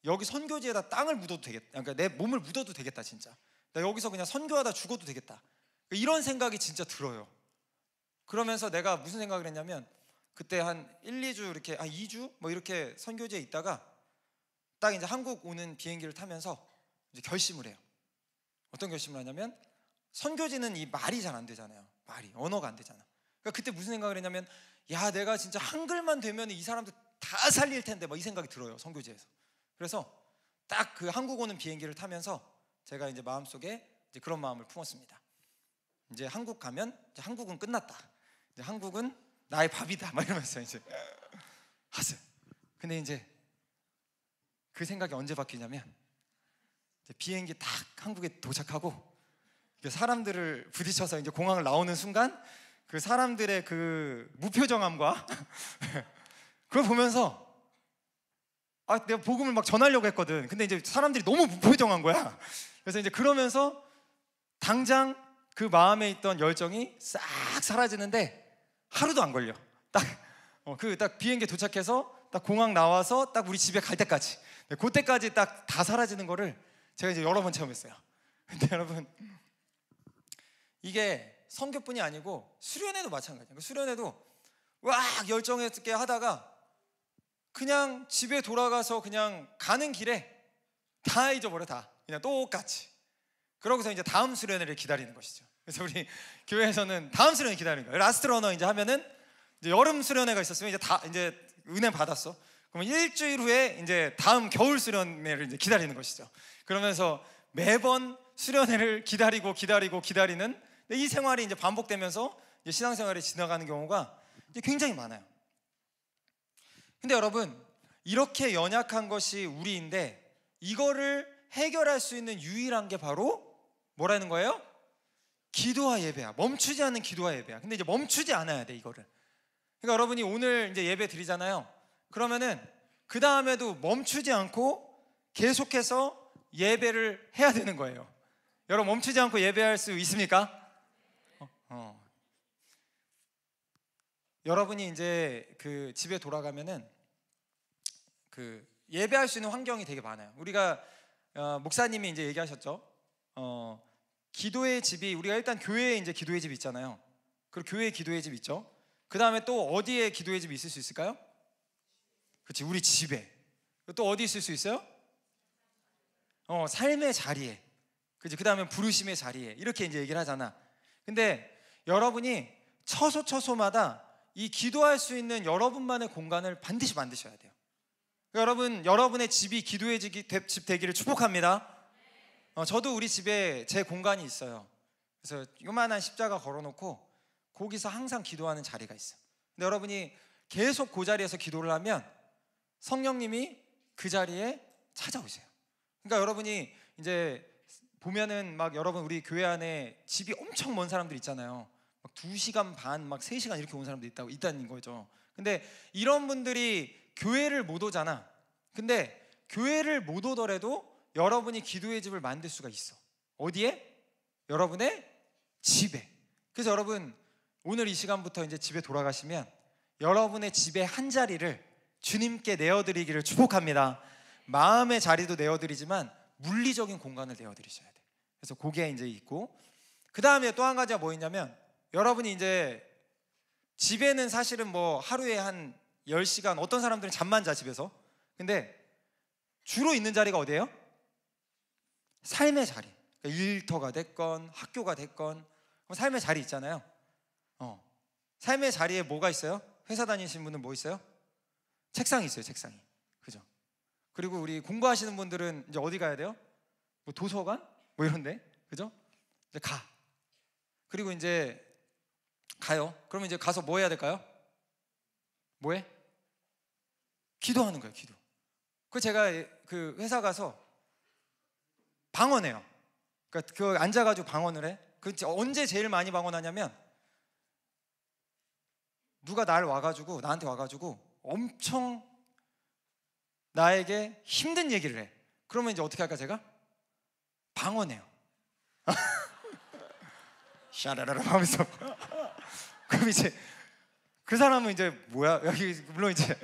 여기 선교지에다 땅을 묻어도 되겠다. 그러니까 내 몸을 묻어도 되겠다 진짜. 나 여기서 그냥 선교하다 죽어도 되겠다. 이런 생각이 진짜 들어요. 그러면서 내가 무슨 생각을 했냐면, 그때 한 1, 2주 이렇게 2주 뭐 이렇게 선교지에 있다가 딱 이제 한국 오는 비행기를 타면서 이제 결심을 해요. 어떤 결심을 하냐면, 선교지는 이 말이 잘 안 되잖아요. 말이 언어가 안 되잖아. 그러니까 그때 무슨 생각을 했냐면, 야, 내가 진짜 한글만 되면 이 사람들 다 살릴 텐데 막 이 생각이 들어요, 선교지에서. 그래서 딱 그 한국 오는 비행기를 타면서 제가 이제 마음속에 이제 그런 마음을 품었습니다. 이제 한국 가면 이제 한국은 끝났다. 이제 한국은 나의 밥이다. 막 이러면서 이제 하세요. 근데 이제 그 생각이 언제 바뀌냐면, 이제 비행기 딱 한국에 도착하고 사람들을 부딪혀서 이제 공항을 나오는 순간 그 사람들의 그 무표정함과 그걸 보면서 내가 복음을 막 전하려고 했거든. 근데 이제 사람들이 너무 무표정한 거야. 그래서 이제 그러면서 당장 그 마음에 있던 열정이 싹 사라지는데 하루도 안 걸려. 딱 비행기 도착해서 딱 공항 나와서 딱 우리 집에 갈 때까지, 그때까지 딱 다 사라지는 거를 제가 이제 여러 번 체험했어요. 근데 여러분, 이게 선교뿐이 아니고 수련회도 마찬가지예요. 수련회도 와 열정있게 하다가 그냥 집에 돌아가서 그냥 가는 길에 다 잊어버려. 다 그냥 똑같이. 그러고서 이제 다음 수련회를 기다리는 것이죠. 그래서 우리 교회에서는 다음 수련회 기다리는 거예요. 라스트 러너 이제 하면은 이제 여름 수련회가 있었으면 이제 다 이제 은혜 받았어. 그러면 일주일 후에 이제 다음 겨울 수련회를 이제 기다리는 것이죠. 그러면서 매번 수련회를 기다리는 이 생활이 이제 반복되면서 이제 신앙생활이 지나가는 경우가 이제 굉장히 많아요. 근데 여러분, 이렇게 연약한 것이 우리인데 이거를 해결할 수 있는 유일한 게 바로 뭐라는 거예요? 기도와 예배야. 멈추지 않는 기도와 예배야. 근데 이제 멈추지 않아야 돼, 이거를. 그러니까 여러분이 오늘 이제 예배 드리잖아요. 그러면은 그 다음에도 멈추지 않고 계속해서 예배를 해야 되는 거예요. 여러분, 멈추지 않고 예배할 수 있습니까? 여러분이 이제 그 집에 돌아가면은 그 예배할 수 있는 환경이 되게 많아요. 우리가 목사님이 이제 얘기하셨죠. 기도의 집이, 우리가 일단 교회에 이제 기도의 집이 있잖아요. 그리고 교회에 기도의 집 있죠. 그 다음에 또 어디에 기도의 집이 있을 수 있을까요? 그렇지, 우리 집에. 또 어디 있을 수 있어요? 삶의 자리에. 그렇지, 그 다음에 부르심의 자리에. 이렇게 이제 얘기를 하잖아. 근데 여러분이 처소처소마다 이 기도할 수 있는 여러분만의 공간을 반드시 만드셔야 돼요. 여러분, 여러분의 집이 기도의 집 되기를 축복합니다. 저도 우리 집에 제 공간이 있어요. 그래서 요만한 십자가 걸어놓고 거기서 항상 기도하는 자리가 있어요. 근데 여러분이 계속 그 자리에서 기도를 하면 성령님이 그 자리에 찾아오세요. 그러니까 여러분이 이제 보면은 막 여러분 우리 교회 안에 집이 엄청 먼 사람들 있잖아요. 막 2시간 반, 막 3시간 이렇게 온 사람도 있다는 거죠. 근데 이런 분들이 교회를 못 오잖아. 근데 교회를 못 오더라도 여러분이 기도의 집을 만들 수가 있어. 어디에? 여러분의 집에. 그래서 여러분, 오늘 이 시간부터 이제 집에 돌아가시면 여러분의 집의 한 자리를 주님께 내어드리기를 축복합니다. 마음의 자리도 내어드리지만 물리적인 공간을 내어드리셔야 돼요. 그래서 그게 이제 있고, 그 다음에 또 한 가지가 뭐 있냐면, 여러분이 이제 집에는 사실은 뭐 하루에 한 10시간, 어떤 사람들은 잠만 자, 집에서. 근데 주로 있는 자리가 어디예요? 삶의 자리. 그러니까 일터가 됐건 학교가 됐건 삶의 자리 있잖아요. 삶의 자리에 뭐가 있어요? 회사 다니시는 분은 뭐 있어요? 책상이 있어요, 책상이. 그죠? 그리고 우리 공부하시는 분들은 이제 어디 가야 돼요? 뭐 도서관? 뭐 이런데, 그죠? 이제 가. 그리고 이제 가요. 그러면 이제 가서 뭐 해야 될까요? 뭐 해? 기도하는 거예요, 기도. 그 제가 그 회사 가서 방언해요. 그러니까 그 앉아가지고 방언을 해. 그 언제 제일 많이 방언하냐면 누가 나한테 와가지고 엄청 나에게 힘든 얘기를 해. 그러면 이제 어떻게 할까 제가? 방언해요. 샤라라라 하면서 그럼 이제 그 사람은 이제 뭐야? 여기 물론 이제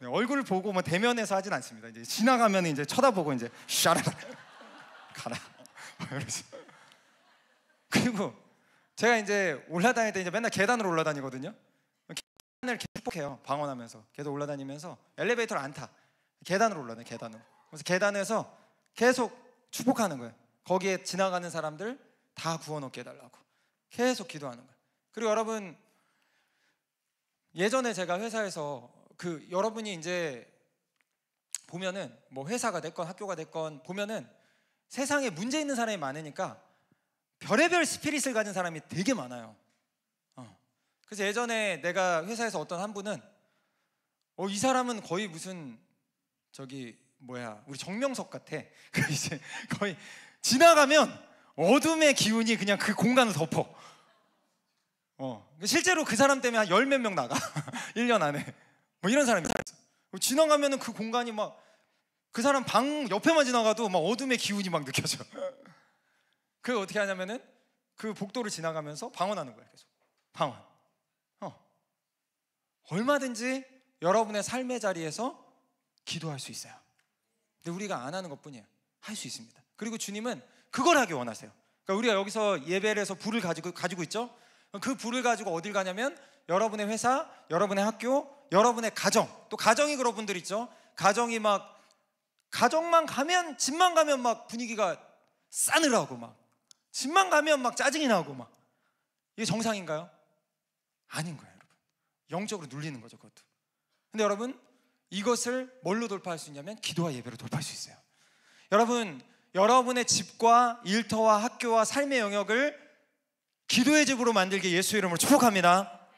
얼굴을 보고 뭐 대면해서 하진 않습니다. 이제 지나가면 이제 쳐다보고 이제 샤라라 가라. 이러지. 그리고 제가 이제 올라다닐 때 이제 맨날 계단으로 올라다니거든요. 계단을 계속 해요. 방언하면서 계속 올라다니면서 엘리베이터를 안 타. 계단으로 올라다녀. 계단으로. 그래서 계단에서 계속 축복하는 거예요. 거기에 지나가는 사람들 다 구원 얻게 해달라고 계속 기도하는 거예요. 그리고 여러분, 예전에 제가 회사에서 그 여러분이 이제 보면은 뭐 회사가 됐건 학교가 됐건 보면은 세상에 문제 있는 사람이 많으니까 별의별 스피릿을 가진 사람이 되게 많아요. 그래서 예전에 내가 회사에서 어떤 한 분은 이 사람은 거의 무슨 저기 뭐야 우리 정명석 같아. 이제 거의 지나가면 어둠의 기운이 그냥 그 공간을 덮어. 실제로 그 사람 때문에 한 열 몇 명 나가. 1년 안에 뭐 이런 사람이 있어. 지나가면은 그 공간이 막 그 사람 방 옆에만 지나가도 막 어둠의 기운이 막 느껴져. 그걸 어떻게 하냐면은 그 복도를 지나가면서 방언하는 거야. 계속 방언. 얼마든지 여러분의 삶의 자리에서 기도할 수 있어요. 근데 우리가 안 하는 것뿐이에요. 할 수 있습니다. 그리고 주님은 그걸 하기 원하세요. 그러니까 우리가 여기서 예배를 해서 불을 가지고 있죠. 그 불을 가지고 어딜 가냐면 여러분의 회사, 여러분의 학교, 여러분의 가정, 또 가정이 그런 분들 있죠. 가정이 막 가정만 가면, 집만 가면 막 분위기가 싸늘하고 막 집만 가면 막 짜증이 나고 막 이게 정상인가요? 아닌 거예요, 여러분. 영적으로 눌리는 거죠, 그것도. 근데 여러분, 이것을 뭘로 돌파할 수 있냐면 기도와 예배로 돌파할 수 있어요. 여러분, 여러분의 집과 일터와 학교와 삶의 영역을 기도의 집으로 만들기 예수의 이름으로 축복합니다.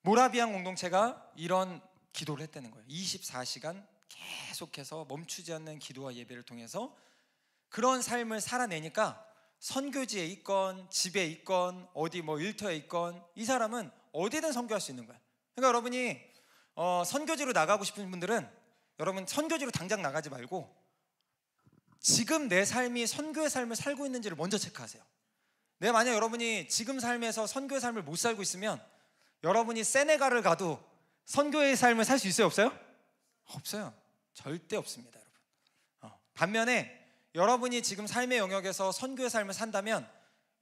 모라비안 공동체가 이런 기도를 했다는 거예요. 24시간 계속해서 멈추지 않는 기도와 예배를 통해서 그런 삶을 살아내니까 선교지에 있건 집에 있건 어디 뭐 일터에 있건 이 사람은 어디든 선교할 수 있는 거예요. 그러니까 여러분이 선교지로 나가고 싶은 분들은 여러분 선교지로 당장 나가지 말고 지금 내 삶이 선교의 삶을 살고 있는지를 먼저 체크하세요. 만약 여러분이 지금 삶에서 선교의 삶을 못 살고 있으면 여러분이 세네갈을 가도 선교의 삶을 살 수 있어요? 없어요? 없어요. 절대 없습니다, 여러분. 반면에 여러분이 지금 삶의 영역에서 선교의 삶을 산다면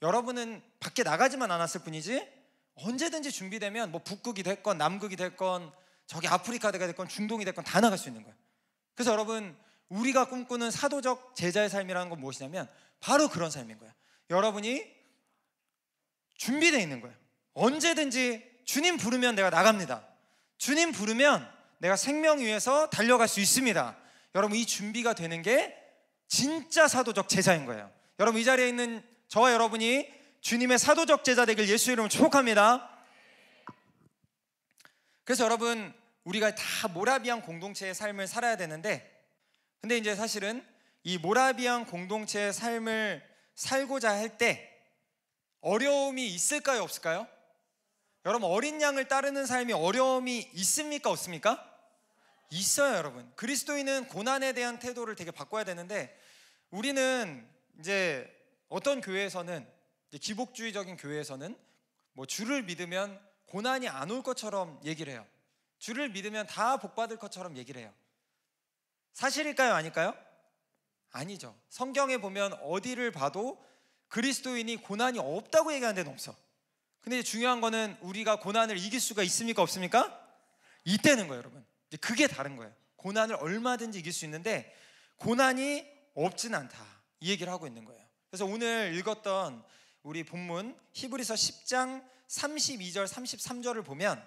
여러분은 밖에 나가지만 않았을 뿐이지 언제든지 준비되면 뭐 북극이 됐건 남극이 됐건 저기 아프리카가 됐건 중동이 됐건 다 나갈 수 있는 거예요. 그래서 여러분, 우리가 꿈꾸는 사도적 제자의 삶이라는 건 무엇이냐면 바로 그런 삶인 거예요. 여러분이 준비되어 있는 거예요. 언제든지 주님 부르면 내가 나갑니다. 주님 부르면 내가 생명 위에서 달려갈 수 있습니다. 여러분, 이 준비가 되는 게 진짜 사도적 제자인 거예요. 여러분, 이 자리에 있는 저와 여러분이 주님의 사도적 제자 되길 예수의 이름으로 축복합니다. 그래서 여러분, 우리가 다 모라비안 공동체의 삶을 살아야 되는데, 근데 이제 사실은 이 모라비안 공동체의 삶을 살고자 할 때 어려움이 있을까요, 없을까요? 여러분, 어린 양을 따르는 삶이 어려움이 있습니까, 없습니까? 있어요, 여러분. 그리스도인은 고난에 대한 태도를 되게 바꿔야 되는데, 우리는 이제 어떤 교회에서는 이제 기복주의적인 교회에서는 뭐 주를 믿으면 고난이 안 올 것처럼 얘기를 해요. 주를 믿으면 다 복받을 것처럼 얘기를 해요. 사실일까요, 아닐까요? 아니죠. 성경에 보면 어디를 봐도 그리스도인이 고난이 없다고 얘기하는 데는 없어. 근데 중요한 거는 우리가 고난을 이길 수가 있습니까, 없습니까? 이때는 거예요, 여러분. 이제 그게 다른 거예요. 고난을 얼마든지 이길 수 있는데 고난이 없진 않다, 이 얘기를 하고 있는 거예요. 그래서 오늘 읽었던 우리 본문 히브리서 10장 32절 33절을 보면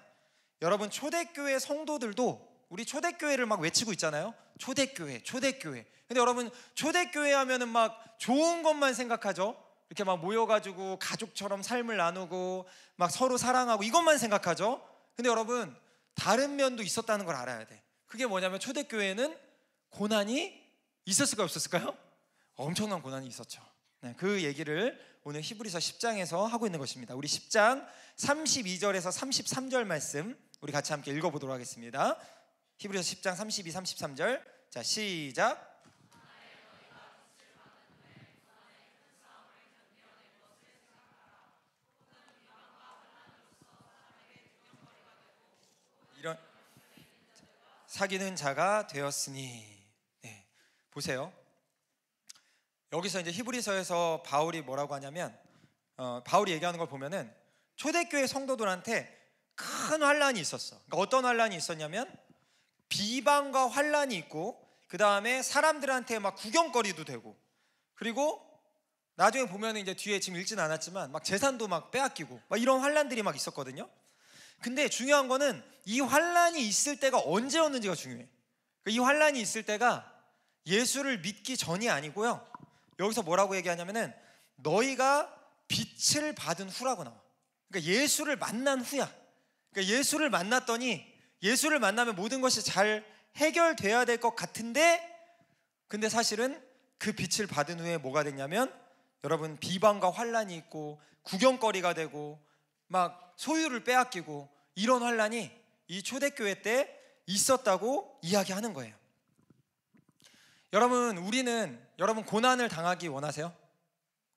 여러분, 초대교회 성도들도 우리 초대교회를 막 외치고 있잖아요. 초대교회, 초대교회. 근데 여러분 초대교회 하면은 막 좋은 것만 생각하죠. 이렇게 막 모여가지고 가족처럼 삶을 나누고 막 서로 사랑하고 이것만 생각하죠. 근데 여러분 다른 면도 있었다는 걸 알아야 돼. 그게 뭐냐면 초대교회는 고난이 있었을까요, 없었을까요? 엄청난 고난이 있었죠. 네, 그 얘기를 오늘 히브리서 10장에서 하고 있는 것입니다. 우리 10장 32절에서 33절 말씀 우리 같이 함께 읽어보도록 하겠습니다. 히브리서 10장 32, 33절. 자, 시작. 이런 사귀는 자가 되었으니. 네, 보세요. 여기서 이제 히브리서에서 바울이 뭐라고 하냐면 바울이 얘기하는 걸 보면은 초대교회 성도들한테 큰 환란이 있었어. 그러니까 어떤 환란이 있었냐면 비방과 환란이 있고, 그 다음에 사람들한테 막 구경거리도 되고, 그리고 나중에 보면 이제 뒤에 지금 읽진 않았지만 막 재산도 막 빼앗기고 막 이런 환란들이 막 있었거든요. 근데 중요한 거는 이 환란이 있을 때가 언제였는지가 중요해. 이 환란이 있을 때가 예수를 믿기 전이 아니고요. 여기서 뭐라고 얘기하냐면은 너희가 빛을 받은 후라고 나와. 그러니까 예수를 만난 후야. 그러니까 예수를 만났더니 예수를 만나면 모든 것이 잘 해결돼야 될 것 같은데, 근데 사실은 그 빛을 받은 후에 뭐가 됐냐면 여러분 비방과 환란이 있고 구경거리가 되고 막 소유를 빼앗기고 이런 환란이 이 초대교회 때 있었다고 이야기하는 거예요. 여러분 여러분 고난을 당하기 원하세요?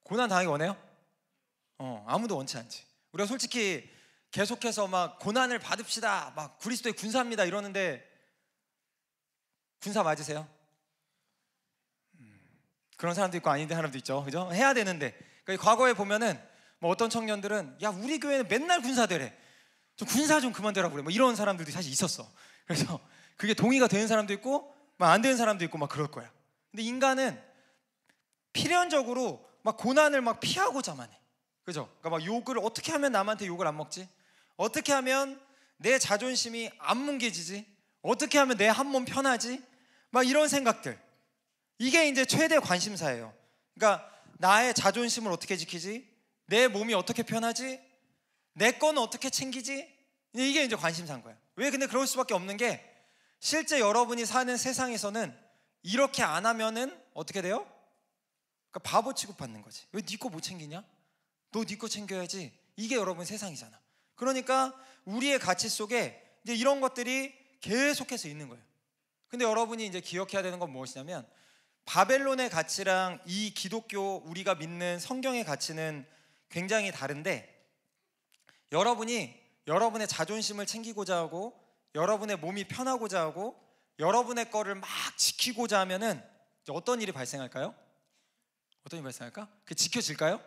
고난 당하기 원해요? 아무도 원치 않지. 우리가 솔직히 계속해서 막 고난을 받읍시다, 막 그리스도의 군사입니다 이러는데 군사 맞으세요? 그런 사람도 있고 아닌 사람도 있죠, 그죠? 해야 되는데. 그러니까 과거에 보면은 뭐 어떤 청년들은 야 우리 교회는 맨날 군사되래, 좀 군사 좀 그만되라고 그래, 뭐 이런 사람들도 사실 있었어. 그래서 그게 동의가 되는 사람도 있고 막 안 되는 사람도 있고 막 그럴 거야. 근데 인간은 필연적으로 막 고난을 막 피하고자만 해, 그죠? 그러니까 막 욕을 어떻게 하면 남한테 욕을 안 먹지? 어떻게 하면 내 자존심이 안 뭉개지지? 어떻게 하면 내 한 몸 편하지? 막 이런 생각들, 이게 이제 최대 관심사예요. 그러니까 나의 자존심을 어떻게 지키지? 내 몸이 어떻게 편하지? 내 거는 어떻게 챙기지? 이게 이제 관심사인 거야. 왜 근데 그럴 수밖에 없는 게 실제 여러분이 사는 세상에서는 이렇게 안 하면은 어떻게 돼요? 그러니까 바보 취급받는 거지. 왜 네 거 못 챙기냐? 너 네 거 챙겨야지. 이게 여러분 세상이잖아. 그러니까 우리의 가치 속에 이제 이런 것들이 계속해서 있는 거예요. 근데 여러분이 이제 기억해야 되는 건 무엇이냐면 바벨론의 가치랑 이 기독교 우리가 믿는 성경의 가치는 굉장히 다른데, 여러분이 여러분의 자존심을 챙기고자 하고 여러분의 몸이 편하고자 하고 여러분의 거를 막 지키고자 하면은 어떤 일이 발생할까요? 어떤 일이 발생할까? 그게 지켜질까요?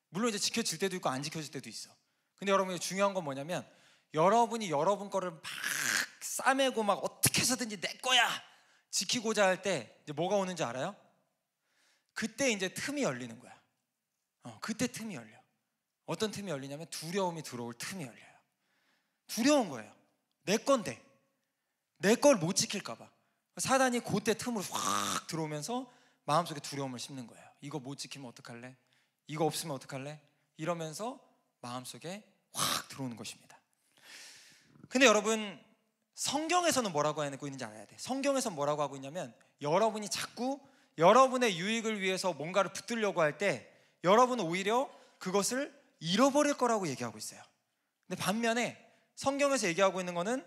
물론 이제 지켜질 때도 있고 안 지켜질 때도 있어. 근데 여러분이 중요한 건 뭐냐면 여러분이 여러분 거를 막 싸매고 막 어떻게 해서든지 내 거야 지키고자 할 때 이제 뭐가 오는지 알아요? 그때 이제 틈이 열리는 거야. 그때 틈이 열려. 어떤 틈이 열리냐면 두려움이 들어올 틈이 열려요. 두려운 거예요. 내 건데 내 걸 못 지킬까 봐. 사단이 그때 틈으로 확 들어오면서 마음속에 두려움을 심는 거예요. 이거 못 지키면 어떡할래? 이거 없으면 어떡할래? 이러면서 마음속에 확 들어오는 것입니다. 근데 여러분 성경에서는 뭐라고 하고 있는지 알아야 돼. 성경에서는 뭐라고 하고 있냐면 여러분이 자꾸 여러분의 유익을 위해서 뭔가를 붙들려고 할 때 여러분은 오히려 그것을 잃어버릴 거라고 얘기하고 있어요. 근데 반면에 성경에서 얘기하고 있는 거는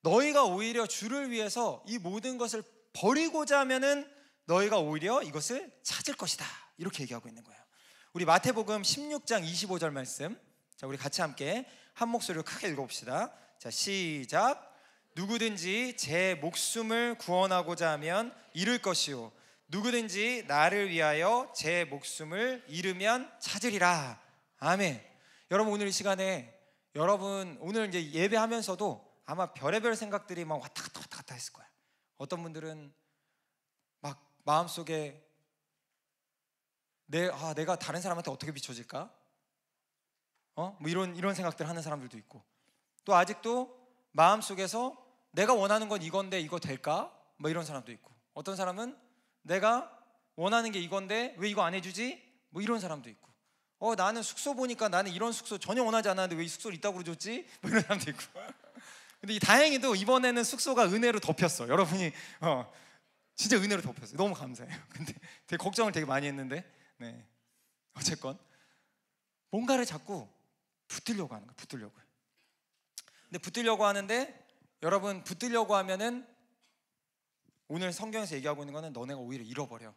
너희가 오히려 주를 위해서 이 모든 것을 버리고자 하면은 너희가 오히려 이것을 찾을 것이다, 이렇게 얘기하고 있는 거예요. 우리 마태복음 16장 25절 말씀, 자 우리 같이 함께 한 목소리로 크게 읽어봅시다. 자 시작. 누구든지 제 목숨을 구원하고자 하면 잃을 것이요 누구든지 나를 위하여 제 목숨을 잃으면 찾으리라. 아멘. 여러분 오늘 이 시간에 여러분 오늘 이제 예배하면서도 아마 별의별 생각들이 막 왔다 갔다 했을 거야. 어떤 분들은 막 마음속에 내가 다른 사람한테 어떻게 비춰질까? 뭐 이런 생각들 하는 사람들도 있고, 또 아직도 마음속에서 내가 원하는 건 이건데 이거 될까? 뭐 이런 사람도 있고, 어떤 사람은 내가 원하는 게 이건데 왜 이거 안 해주지? 뭐 이런 사람도 있고, 나는 숙소 보니까 나는 이런 숙소 전혀 원하지 않았는데 왜 이 숙소를 이따구로 줬지? 뭐 이런 사람도 있고. 근데 다행히도 이번에는 숙소가 은혜로 덮였어. 여러분이 진짜 은혜로 덮였어요. 너무 감사해요. 근데 되게 걱정을 되게 많이 했는데, 네, 어쨌건 뭔가를 자꾸 붙들려고 하는 거예요. 붙들려고. 근데 붙들려고 하는데, 여러분, 붙들려고 하면은 오늘 성경에서 얘기하고 있는 거는 너네가 오히려 잃어버려.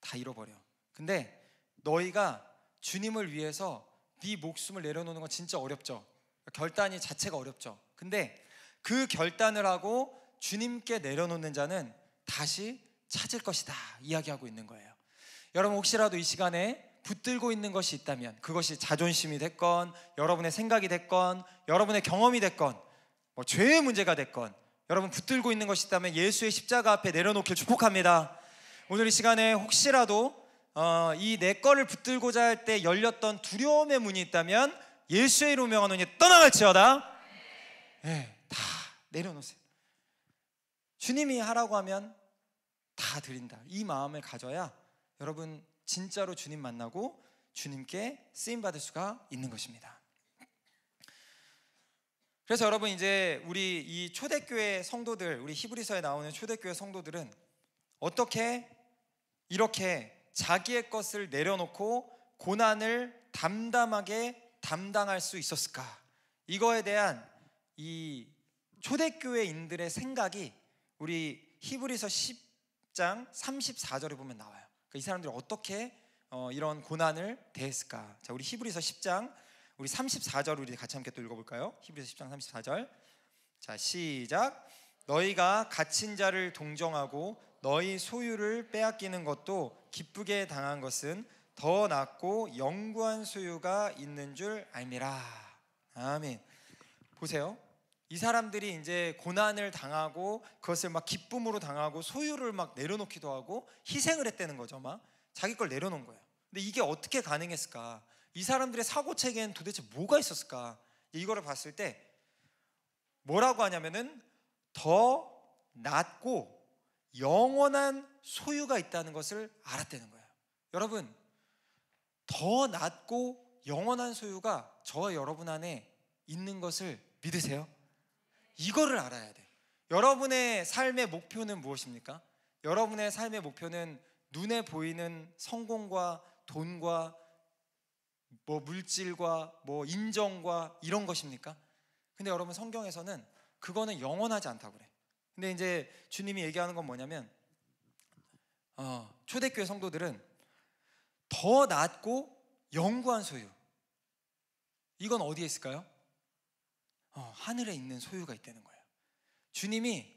다 잃어버려. 근데 너희가 주님을 위해서 네 목숨을 내려놓는 건 진짜 어렵죠. 결단이 자체가 어렵죠. 근데 그 결단을 하고 주님께 내려놓는 자는 다시 찾을 것이다 이야기하고 있는 거예요. 여러분, 혹시라도 이 시간에 붙들고 있는 것이 있다면, 그것이 자존심이 됐건, 여러분의 생각이 됐건, 여러분의 경험이 됐건, 뭐 죄의 문제가 됐건, 여러분 붙들고 있는 것이 있다면 예수의 십자가 앞에 내려놓길 축복합니다. 오늘 이 시간에 혹시라도 이 내 거를 붙들고자 할 때 열렸던 두려움의 문이 있다면 예수의 이름으로 명하노니 떠나갈지어다. 네, 다 내려놓으세요. 주님이 하라고 하면 다 드린다, 이 마음을 가져야 여러분 진짜로 주님 만나고 주님께 쓰임받을 수가 있는 것입니다. 그래서 여러분, 이제 우리 이 초대교회 성도들, 우리 히브리서에 나오는 초대교회 성도들은 어떻게 이렇게 자기의 것을 내려놓고 고난을 담담하게 담당할 수 있었을까? 이거에 대한 이 초대교회인들의 생각이 우리 히브리서 10장 34절에 보면 나와요. 그러니까 이 사람들이 어떻게 이런 고난을 대했을까? 자, 우리 히브리서 10장 우리 34절 우리 같이 함께 또 읽어볼까요? 히브리서 10장 34절. 자, 시작. 너희가 갇힌 자를 동정하고 너희 소유를 빼앗기는 것도 기쁘게 당한 것은 더 낫고 영구한 소유가 있는 줄 알미라. 아멘. 보세요. 이 사람들이 이제 고난을 당하고 그것을 막 기쁨으로 당하고 소유를 막 내려놓기도 하고 희생을 했다는 거죠. 막 자기 걸 내려놓은 거예요. 근데 이게 어떻게 가능했을까? 이 사람들의 사고체계엔 도대체 뭐가 있었을까? 이거를 봤을 때 뭐라고 하냐면은 더 낫고 영원한 소유가 있다는 것을 알았다는 거예요. 여러분, 더 낫고 영원한 소유가 저와 여러분 안에 있는 것을 믿으세요? 이거를 알아야 돼. 여러분의 삶의 목표는 무엇입니까? 여러분의 삶의 목표는 눈에 보이는 성공과 돈과 뭐 물질과 뭐 인정과 이런 것입니까? 근데 여러분, 성경에서는 그거는 영원하지 않다고 그래. 근데 이제 주님이 얘기하는 건 뭐냐면 초대교회 성도들은 더 낫고 영구한 소유, 이건 어디에 있을까요? 하늘에 있는 소유가 있다는 거예요. 주님이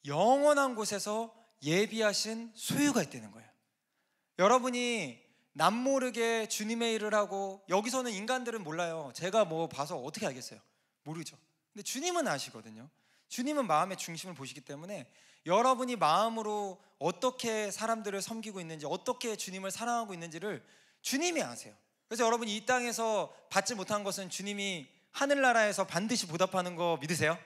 영원한 곳에서 예비하신 소유가 있다는 거예요. 여러분이 남모르게 주님의 일을 하고, 여기서는 인간들은 몰라요. 제가 뭐 봐서 어떻게 알겠어요? 모르죠. 근데 주님은 아시거든요. 주님은 마음의 중심을 보시기 때문에 여러분이 마음으로 어떻게 사람들을 섬기고 있는지, 어떻게 주님을 사랑하고 있는지를 주님이 아세요. 그래서 여러분이 이 땅에서 받지 못한 것은 주님이 하늘나라에서 반드시 보답하는 거 믿으세요?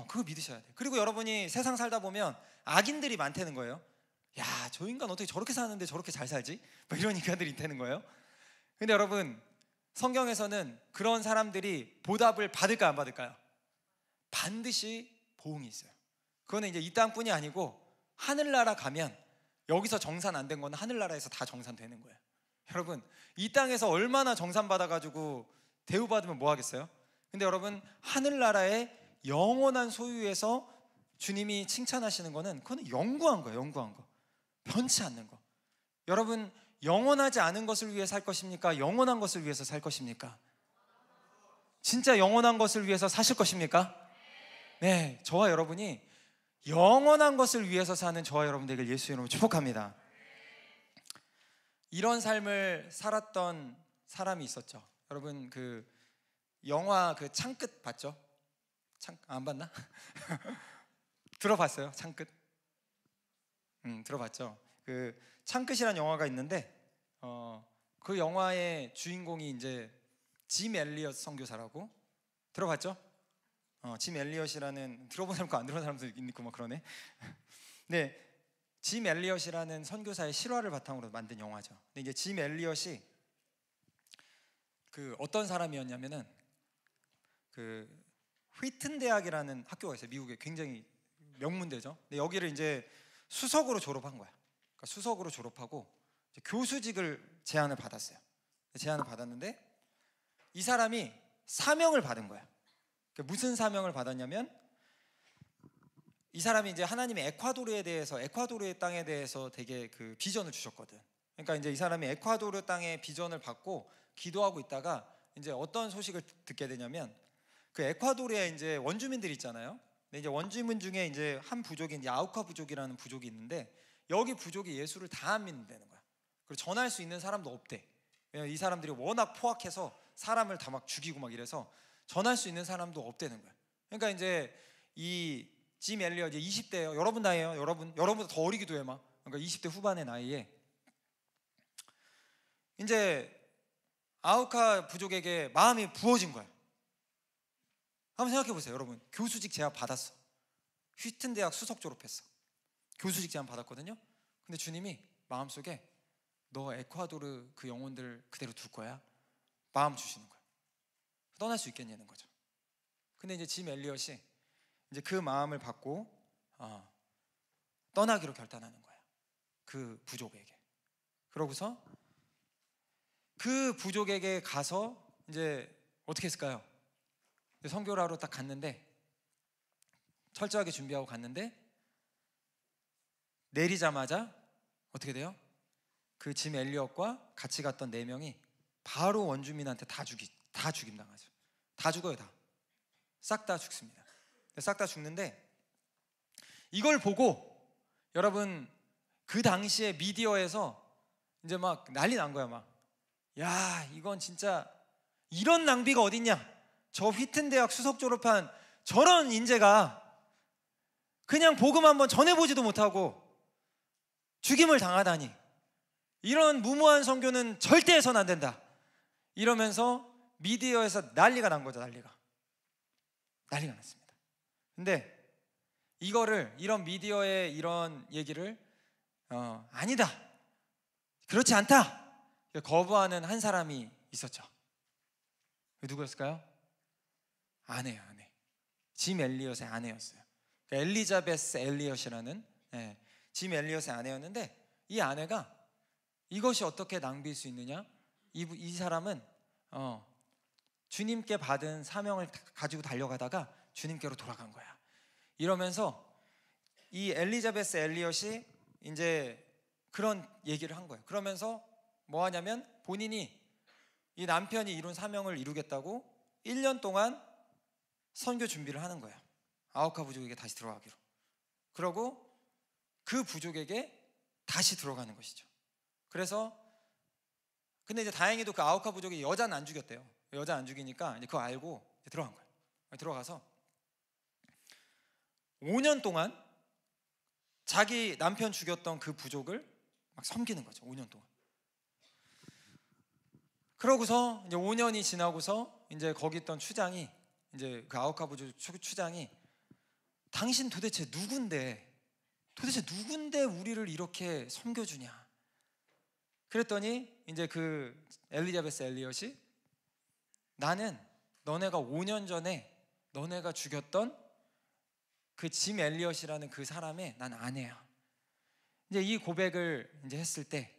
그거 믿으셔야 돼요. 그리고 여러분이 세상 살다 보면 악인들이 많다는 거예요. 야, 저 인간 어떻게 저렇게 사는데 저렇게 잘 살지? 뭐 이런 인간들이 있다는 거예요. 근데 여러분, 성경에서는 그런 사람들이 보답을 받을까요, 안 받을까요? 반드시 보응이 있어요. 그거는 이제 이 땅뿐이 아니고 하늘나라 가면, 여기서 정산 안 된 거는 하늘나라에서 다 정산되는 거예요. 여러분, 이 땅에서 얼마나 정산 받아가지고 대우받으면 뭐 하겠어요? 근데 여러분, 하늘나라의 영원한 소유에서 주님이 칭찬하시는 거는 그거는 영구한 거예요. 영구한 거, 변치 않는 거. 여러분, 영원하지 않은 것을 위해 살 것입니까? 영원한 것을 위해서 살 것입니까? 진짜 영원한 것을 위해서 사실 것입니까? 네, 저와 여러분이 영원한 것을 위해서 사는 저와 여러분들에게 예수 이름으로 축복합니다. 이런 삶을 살았던 사람이 있었죠. 여러분, 그 영화 그 창끝 봤죠? 안 봤나? 들어봤어요? 창끝? 들어봤죠. 그 창끝이라는 영화가 있는데 그 영화의 주인공이 이제 짐 엘리엇 선교사라고, 들어봤죠? 짐 엘리엇이라는, 들어본 사람도 안 들어본 사람도 있고 막 그러네. 네, 짐 엘리엇이라는 선교사의 실화를 바탕으로 만든 영화죠. 근데 이제 짐 엘리엇이 그 어떤 사람이었냐면은 그 휘튼 대학이라는 학교가 있어요. 미국에 굉장히 명문대죠. 근데 여기를 이제 수석으로 졸업한 거야. 그러니까 수석으로 졸업하고 이제 교수직을 제안을 받았어요. 제안을 받았는데 이 사람이 사명을 받은 거야. 그러니까 무슨 사명을 받았냐면, 이 사람이 이제 하나님의 에콰도르의 땅에 대해서 되게 그 비전을 주셨거든. 그러니까 이제 이 사람이 에콰도르 땅의 비전을 받고 기도하고 있다가 이제 어떤 소식을 듣게 되냐면, 그 에콰도르에 이제 원주민들이 있잖아요. 근데 이제 원주민 중에 이제 한 부족인 이제 아우카 부족이라는 부족이 있는데, 여기 부족이 예수를 다 안 믿는다는 거야. 그리고 전할 수 있는 사람도 없대. 왜냐면 이 사람들이 워낙 포악해서 사람을 다 막 죽이고 막 이래서 전할 수 있는 사람도 없다는 거야. 그러니까 이제 이 짐 엘리엇 이제 20대예요. 여러분 나이에요. 여러분보다 더 어리기도 해 막. 그러니까 20대 후반의 나이에 이제 아우카 부족에게 마음이 부어진 거야. 한번 생각해 보세요, 여러분. 교수직 제안 받았어. 휘튼 대학 수석 졸업했어. 교수직 제안 받았거든요. 근데 주님이 마음속에 너 에콰도르 그 영혼들 그대로 둘 거야? 마음 주시는 거야. 떠날 수 있겠냐는 거죠. 근데 이제 짐 엘리엇이 이제 그 마음을 받고 떠나기로 결단하는 거야. 그 부족에게. 그러고서 그 부족에게 가서 이제 어떻게 했을까요? 선교를 하러 딱 갔는데, 철저하게 준비하고 갔는데 내리자마자 어떻게 돼요? 그 짐 엘리엇과 같이 갔던 4명이 바로 원주민한테 다 죽임 당하죠. 다 죽어요. 다 싹 다 죽습니다. 싹 다 죽는데, 이걸 보고 여러분 그 당시에 미디어에서 이제 막 난리 난 거야. 막 야, 이건 진짜 이런 낭비가 어딨냐, 저 휘튼 대학 수석 졸업한 저런 인재가 그냥 복음 한번 전해보지도 못하고 죽임을 당하다니, 이런 무모한 선교는 절대 해서는 안 된다, 이러면서 미디어에서 난리가 난 거죠. 난리가 났습니다. 근데 이런 미디어의 이런 얘기를 아니다, 그렇지 않다 거부하는 한 사람이 있었죠. 누구였을까요? 아내예요. 아내. 짐 엘리엇의 아내였어요. 그러니까 엘리자베스 엘리엇이라는 짐 엘리엇의 아내였는데, 이 아내가 이것이 어떻게 낭비일 수 있느냐, 이 사람은 주님께 받은 사명을 가지고 달려가다가 주님께로 돌아간 거야. 이러면서 이 엘리자베스 엘리엇이 이제 그런 얘기를 한 거예요. 그러면서 뭐 하냐면, 본인이 이 남편이 이룬 사명을 이루겠다고 1년 동안 선교 준비를 하는 거예요. 아우카 부족에게 다시 들어가기로. 그러고 그 부족에게 다시 들어가는 것이죠. 그래서 근데 이제 다행히도 그 아우카 부족이 여자는 안 죽였대요. 여자 안 죽이니까 이제 그거 알고 들어간 거예요. 들어가서 5년 동안 자기 남편 죽였던 그 부족을 막 섬기는 거죠. 5년 동안. 그러고서 이제 5년이 지나고서 이제 거기 있던 추장이, 이제 그 아우카 부족 추장이, 당신 도대체 누군데 우리를 이렇게 섬겨주냐. 그랬더니 이제 그 엘리자베스 엘리엇이, 나는 너네가 5년 전에 너네가 죽였던 그 짐 엘리엇이라는 그 사람의 난 아내야. 이제 이 고백을 이제 했을 때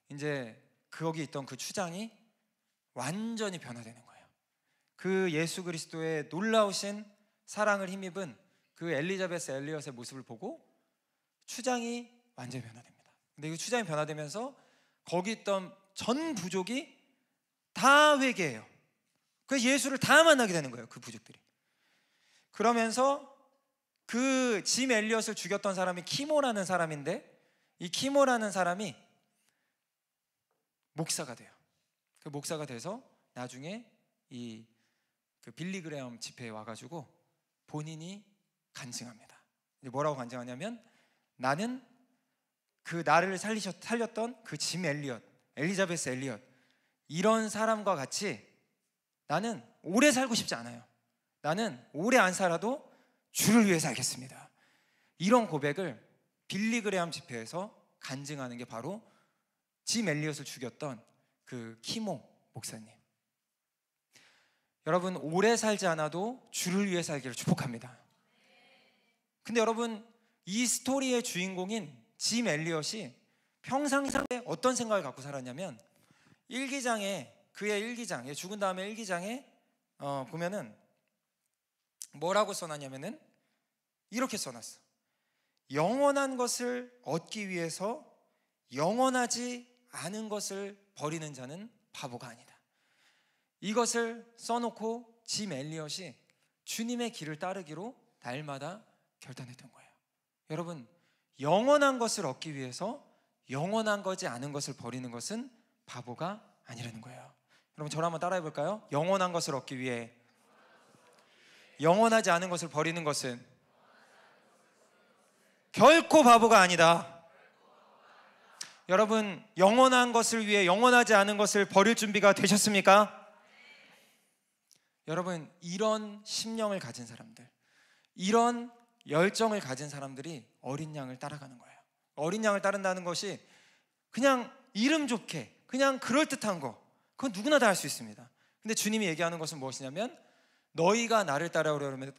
이제 거기 있던 그 추장이 완전히 변화되는 거예요. 그 예수 그리스도의 놀라우신 사랑을 힘입은 그 엘리자베스 엘리엇의 모습을 보고 추장이 완전히 변화됩니다. 근데 그 추장이 변화되면서 거기 있던 전 부족이 다 회개해요. 그래서 예수를 다 만나게 되는 거예요, 그 부족들이. 그러면서 그 짐 엘리엇을 죽였던 사람이 키모라는 사람인데, 이 키모라는 사람이 목사가 돼요. 그 목사가 돼서 나중에 이 그 빌리 그레엄 집회에 와가지고 본인이 간증합니다. 뭐라고 간증하냐면, 나는 그 나를 살렸던 그 짐 엘리엇, 엘리자베스 엘리엇, 이런 사람과 같이 나는 오래 살고 싶지 않아요. 나는 오래 안 살아도 주를 위해 살겠습니다. 이런 고백을 빌리그레암 집회에서 간증하는 게 바로 짐 엘리엇을 죽였던 그 키모 목사님. 여러분, 오래 살지 않아도 주를 위해 살기를 축복합니다. 근데 여러분, 이 스토리의 주인공인 짐 엘리엇이 평상시에 어떤 생각을 갖고 살았냐면, 그의 일기장, 죽은 다음에 일기장에 보면은 뭐라고 써놨냐면은 이렇게 써놨어. 영원한 것을 얻기 위해서 영원하지 않은 것을 버리는 자는 바보가 아니다. 이것을 써놓고 짐 엘리엇이 주님의 길을 따르기로 날마다 결단했던 거예요. 여러분, 영원한 것을 얻기 위해서 영원한 거지 않은 것을 버리는 것은 바보가 아니라는 거예요. 여러분, 저를 한번 따라해 볼까요? 영원한 것을 얻기 위해 영원하지 않은 것을 버리는 것은 결코 바보가 아니다. 여러분, 영원한 것을 위해 영원하지 않은 것을 버릴 준비가 되셨습니까? 여러분, 이런 심령을 가진 사람들, 이런 열정을 가진 사람들이 어린 양을 따라가는 거예요. 어린 양을 따른다는 것이 그냥 이름 좋게, 그냥 그럴듯한 거, 그건 누구나 다 할 수 있습니다. 근데 주님이 얘기하는 것은 무엇이냐면, 너희가 나를 따라오려면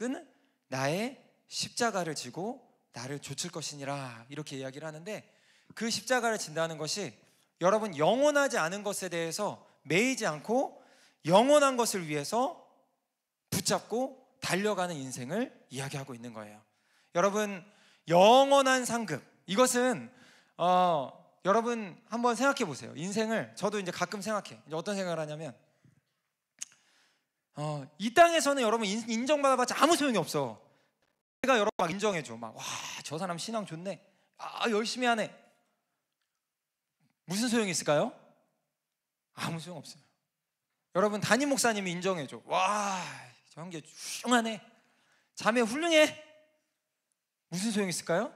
나의 십자가를 지고 나를 좇을 것이니라, 이렇게 이야기를 하는데, 그 십자가를 진다는 것이 여러분, 영원하지 않은 것에 대해서 매이지 않고 영원한 것을 위해서 붙잡고 달려가는 인생을 이야기하고 있는 거예요. 여러분, 영원한 상급, 이것은 여러분 한번 생각해 보세요. 인생을, 저도 이제 가끔 생각해. 이제 어떤 생각을 하냐면, 이 땅에서는 여러분 인정받아봤자 아무 소용이 없어. 내가 여러분 막 인정해줘. 막, 와, 저 사람 신앙 좋네. 아, 열심히 하네. 무슨 소용이 있을까요? 아무 소용 없어요. 여러분, 담임 목사님이 인정해줘. 와, 저 형제 훌륭하네. 자매 훌륭해. 무슨 소용이 있을까요?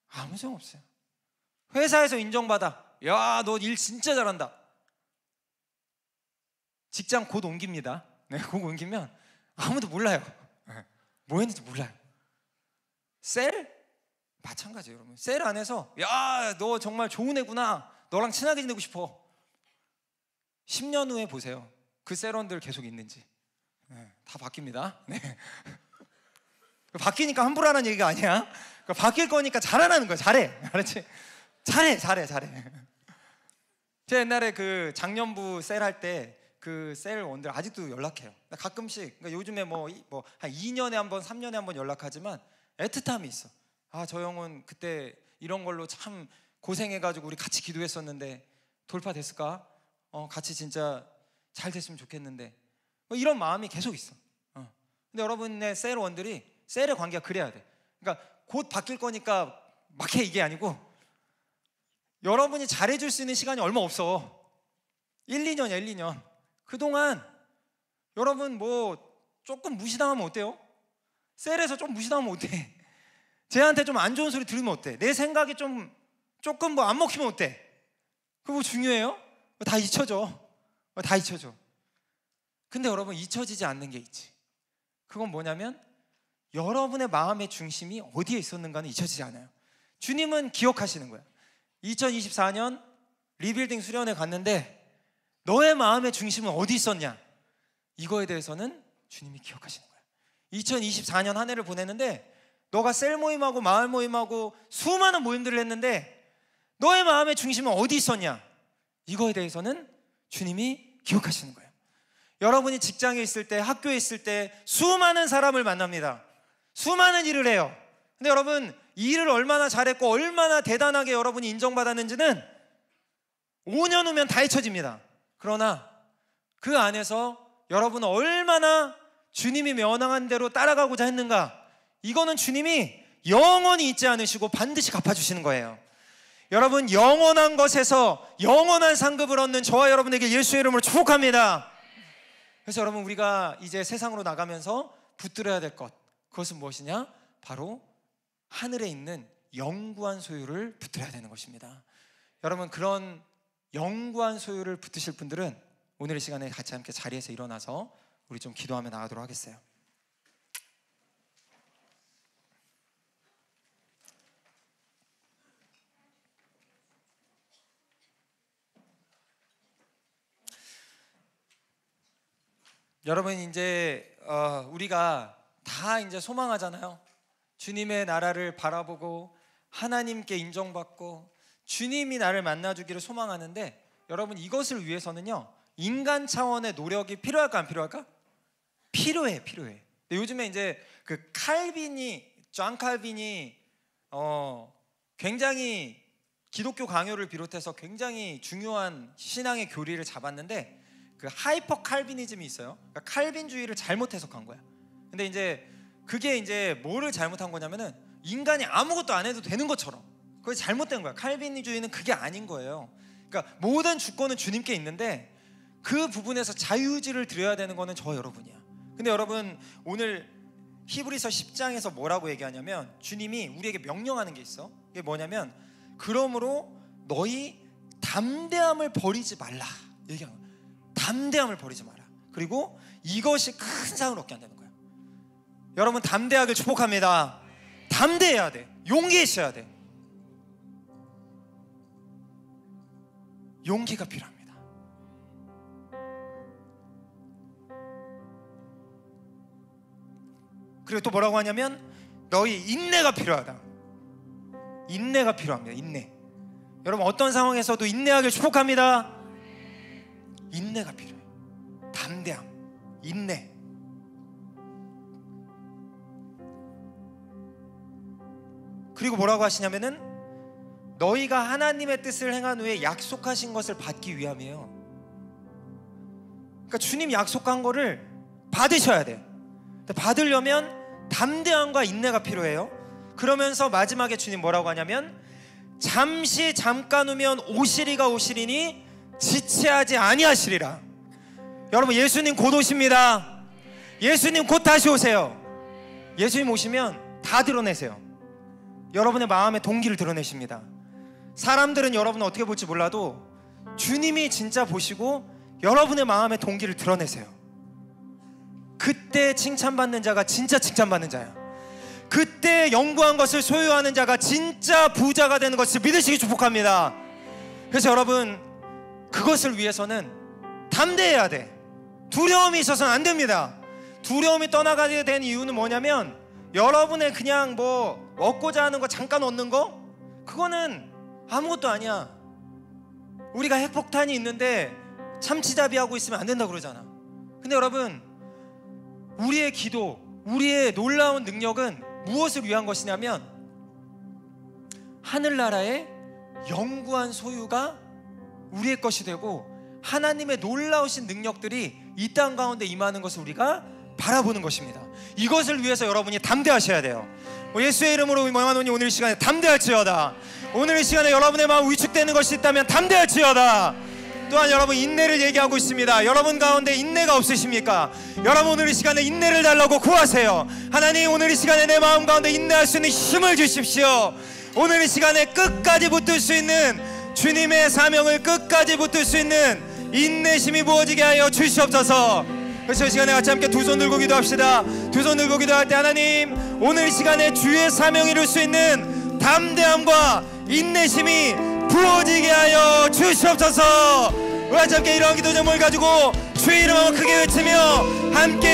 아무 소용 없어요. 회사에서 인정받아. 야, 너 일 진짜 잘한다. 직장 곧 옮깁니다. 네, 곧 옮기면 아무도 몰라요. 뭐 했는지 몰라요. 셀? 마찬가지예요, 여러분. 셀 안에서 야, 너 정말 좋은 애구나. 너랑 친하게 지내고 싶어. 10년 후에 보세요. 그 셀원들 계속 있는지. 네, 다 바뀝니다. 네. 바뀌니까 함부로 하는 얘기가 아니야. 바뀔 거니까 잘하라는 거야. 잘해. 알았지? 잘해. 제가 옛날에 그 작년부 셀 할 때 그 셀원들 아직도 연락해요. 가끔씩, 그러니까 요즘에 뭐 한 2년에 한 번, 3년에 한 번 연락하지만 애틋함이 있어. 아, 저 형은 그때 이런 걸로 참 고생해가지고 우리 같이 기도했었는데 돌파됐을까? 같이 진짜 잘 됐으면 좋겠는데, 뭐 이런 마음이 계속 있어. 근데 여러분의 셀원들이, 셀의 관계가 그래야 돼. 그러니까 곧 바뀔 거니까 막 해, 이게 아니고, 여러분이 잘해줄 수 있는 시간이 얼마 없어. 1, 2년이야 1, 2년. 그동안 여러분 뭐 조금 무시당하면 어때요? 셀에서 좀 무시당하면 어때? 쟤한테 좀 안 좋은 소리 들으면 어때? 내 생각이 조금 뭐 안 먹히면 어때? 그거 뭐 중요해요? 다 잊혀져. 다 잊혀져. 근데 여러분, 잊혀지지 않는 게 있지. 그건 뭐냐면, 여러분의 마음의 중심이 어디에 있었는가는 잊혀지지 않아요. 주님은 기억하시는 거야. 2024년 리빌딩 수련회 갔는데 너의 마음의 중심은 어디 있었냐? 이거에 대해서는 주님이 기억하시는 거야. 2024년 한 해를 보냈는데 너가 셀 모임하고 마을 모임하고 수많은 모임들을 했는데 너의 마음의 중심은 어디 있었냐? 이거에 대해서는 주님이 기억하시는 거예요. 여러분이 직장에 있을 때, 학교에 있을 때 수많은 사람을 만납니다. 수많은 일을 해요. 근데 여러분, 이 일을 얼마나 잘했고 얼마나 대단하게 여러분이 인정받았는지는 5년 후면 다 잊혀집니다. 그러나 그 안에서 여러분은 얼마나 주님이 명령한 대로 따라가고자 했는가, 이거는 주님이 영원히 잊지 않으시고 반드시 갚아주시는 거예요. 여러분, 영원한 것에서 영원한 상급을 얻는 저와 여러분에게 예수의 이름으로 축복합니다. 그래서 여러분, 우리가 이제 세상으로 나가면서 붙들어야 될 것, 그것은 무엇이냐? 바로 하늘에 있는 영구한 소유를 붙들어야 되는 것입니다. 여러분, 그런 영구한 소유를 붙드실 분들은 오늘 이 시간에 같이 함께 자리에서 일어나서 우리 좀 기도하며 나가도록 하겠어요. 여러분 이제 우리가 다 이제 소망하잖아요. 주님의 나라를 바라보고 하나님께 인정받고 주님이 나를 만나주기를 소망하는데, 여러분 이것을 위해서는요 인간 차원의 노력이 필요할까 안 필요할까? 필요해. 근데 요즘에 이제 그 존 칼빈이 굉장히 기독교 강요를 비롯해서 굉장히 중요한 신앙의 교리를 잡았는데, 그 하이퍼 칼비니즘이 있어요. 그러니까 칼빈주의를 잘못 해석한 거야. 근데 이제 그게 이제 뭐를 잘못한 거냐면은 인간이 아무것도 안 해도 되는 것처럼, 그게 잘못된 거야. 칼빈주의는 그게 아닌 거예요. 그러니까 모든 주권은 주님께 있는데 그 부분에서 자유의지를 드려야 되는 거는 저 여러분이야. 근데 여러분 오늘 히브리서 10장에서 뭐라고 얘기하냐면, 주님이 우리에게 명령하는 게 있어. 이게 뭐냐면, 그러므로 너희 담대함을 버리지 말라 얘기하는 거야. 담대함을 버리지 마라. 그리고 이것이 큰 상을 얻게 한다는 거야. 여러분 담대하길 축복합니다. 담대해야 돼. 용기 있어야 돼. 용기가 필요합니다. 그리고 또 뭐라고 하냐면, 너희 인내가 필요하다. 인내가 필요합니다. 인내. 여러분 어떤 상황에서도 인내하길 축복합니다. 인내가 필요해. 담대함, 인내. 그리고 뭐라고 하시냐면은, 너희가 하나님의 뜻을 행한 후에 약속하신 것을 받기 위함이에요. 그러니까 주님 약속한 거를 받으셔야 돼. 받으려면 담대함과 인내가 필요해요. 그러면서 마지막에 주님 뭐라고 하냐면, 잠깐 후면 오시리가 오시리니 지체하지 아니하시리라. 여러분 예수님 곧 오십니다. 예수님 곧 다시 오세요. 예수님 오시면 다 드러내세요. 여러분의 마음의 동기를 드러내십니다. 사람들은 여러분을 어떻게 볼지 몰라도 주님이 진짜 보시고 여러분의 마음의 동기를 드러내세요. 그때 칭찬받는 자가 진짜 칭찬받는 자야. 그때 영구한 것을 소유하는 자가 진짜 부자가 되는 것을 믿으시기 축복합니다. 그래서 여러분 그것을 위해서는 담대해야 돼. 두려움이 있어서는 안 됩니다. 두려움이 떠나가게 된 이유는 뭐냐면, 여러분의 그냥 뭐 얻고자 하는 거 잠깐 얻는 거, 그거는 아무것도 아니야. 우리가 핵폭탄이 있는데 참치잡이하고 있으면 안 된다고 그러잖아. 근데 여러분 우리의 기도, 우리의 놀라운 능력은 무엇을 위한 것이냐면, 하늘나라의 영구한 소유가 우리의 것이 되고 하나님의 놀라우신 능력들이 이 땅 가운데 임하는 것을 우리가 바라보는 것입니다. 이것을 위해서 여러분이 담대하셔야 돼요. 예수의 이름으로 명하노니 오늘 이 시간에 담대할지어다. 오늘 이 시간에 여러분의 마음 위축되는 것이 있다면 담대할지어다. 또한 여러분 인내를 얘기하고 있습니다. 여러분 가운데 인내가 없으십니까? 여러분 오늘 이 시간에 인내를 달라고 구하세요. 하나님 오늘 이 시간에 내 마음 가운데 인내할 수 있는 힘을 주십시오. 오늘 이 시간에 끝까지 붙들 수 있는, 주님의 사명을 끝까지 붙들 수 있는 인내심이 부어지게 하여 주시옵소서. 그래서 이 시간에 같이 함께 두 손 들고 기도합시다. 두 손 들고 기도할 때, 하나님 오늘 이 시간에 주의 사명 이룰 수 있는 담대함과 인내심이 부어지게 하여 주시옵소서. 우리 함께 이러한 기도 제목을 가지고 주의 이름으로 크게 외치며 함께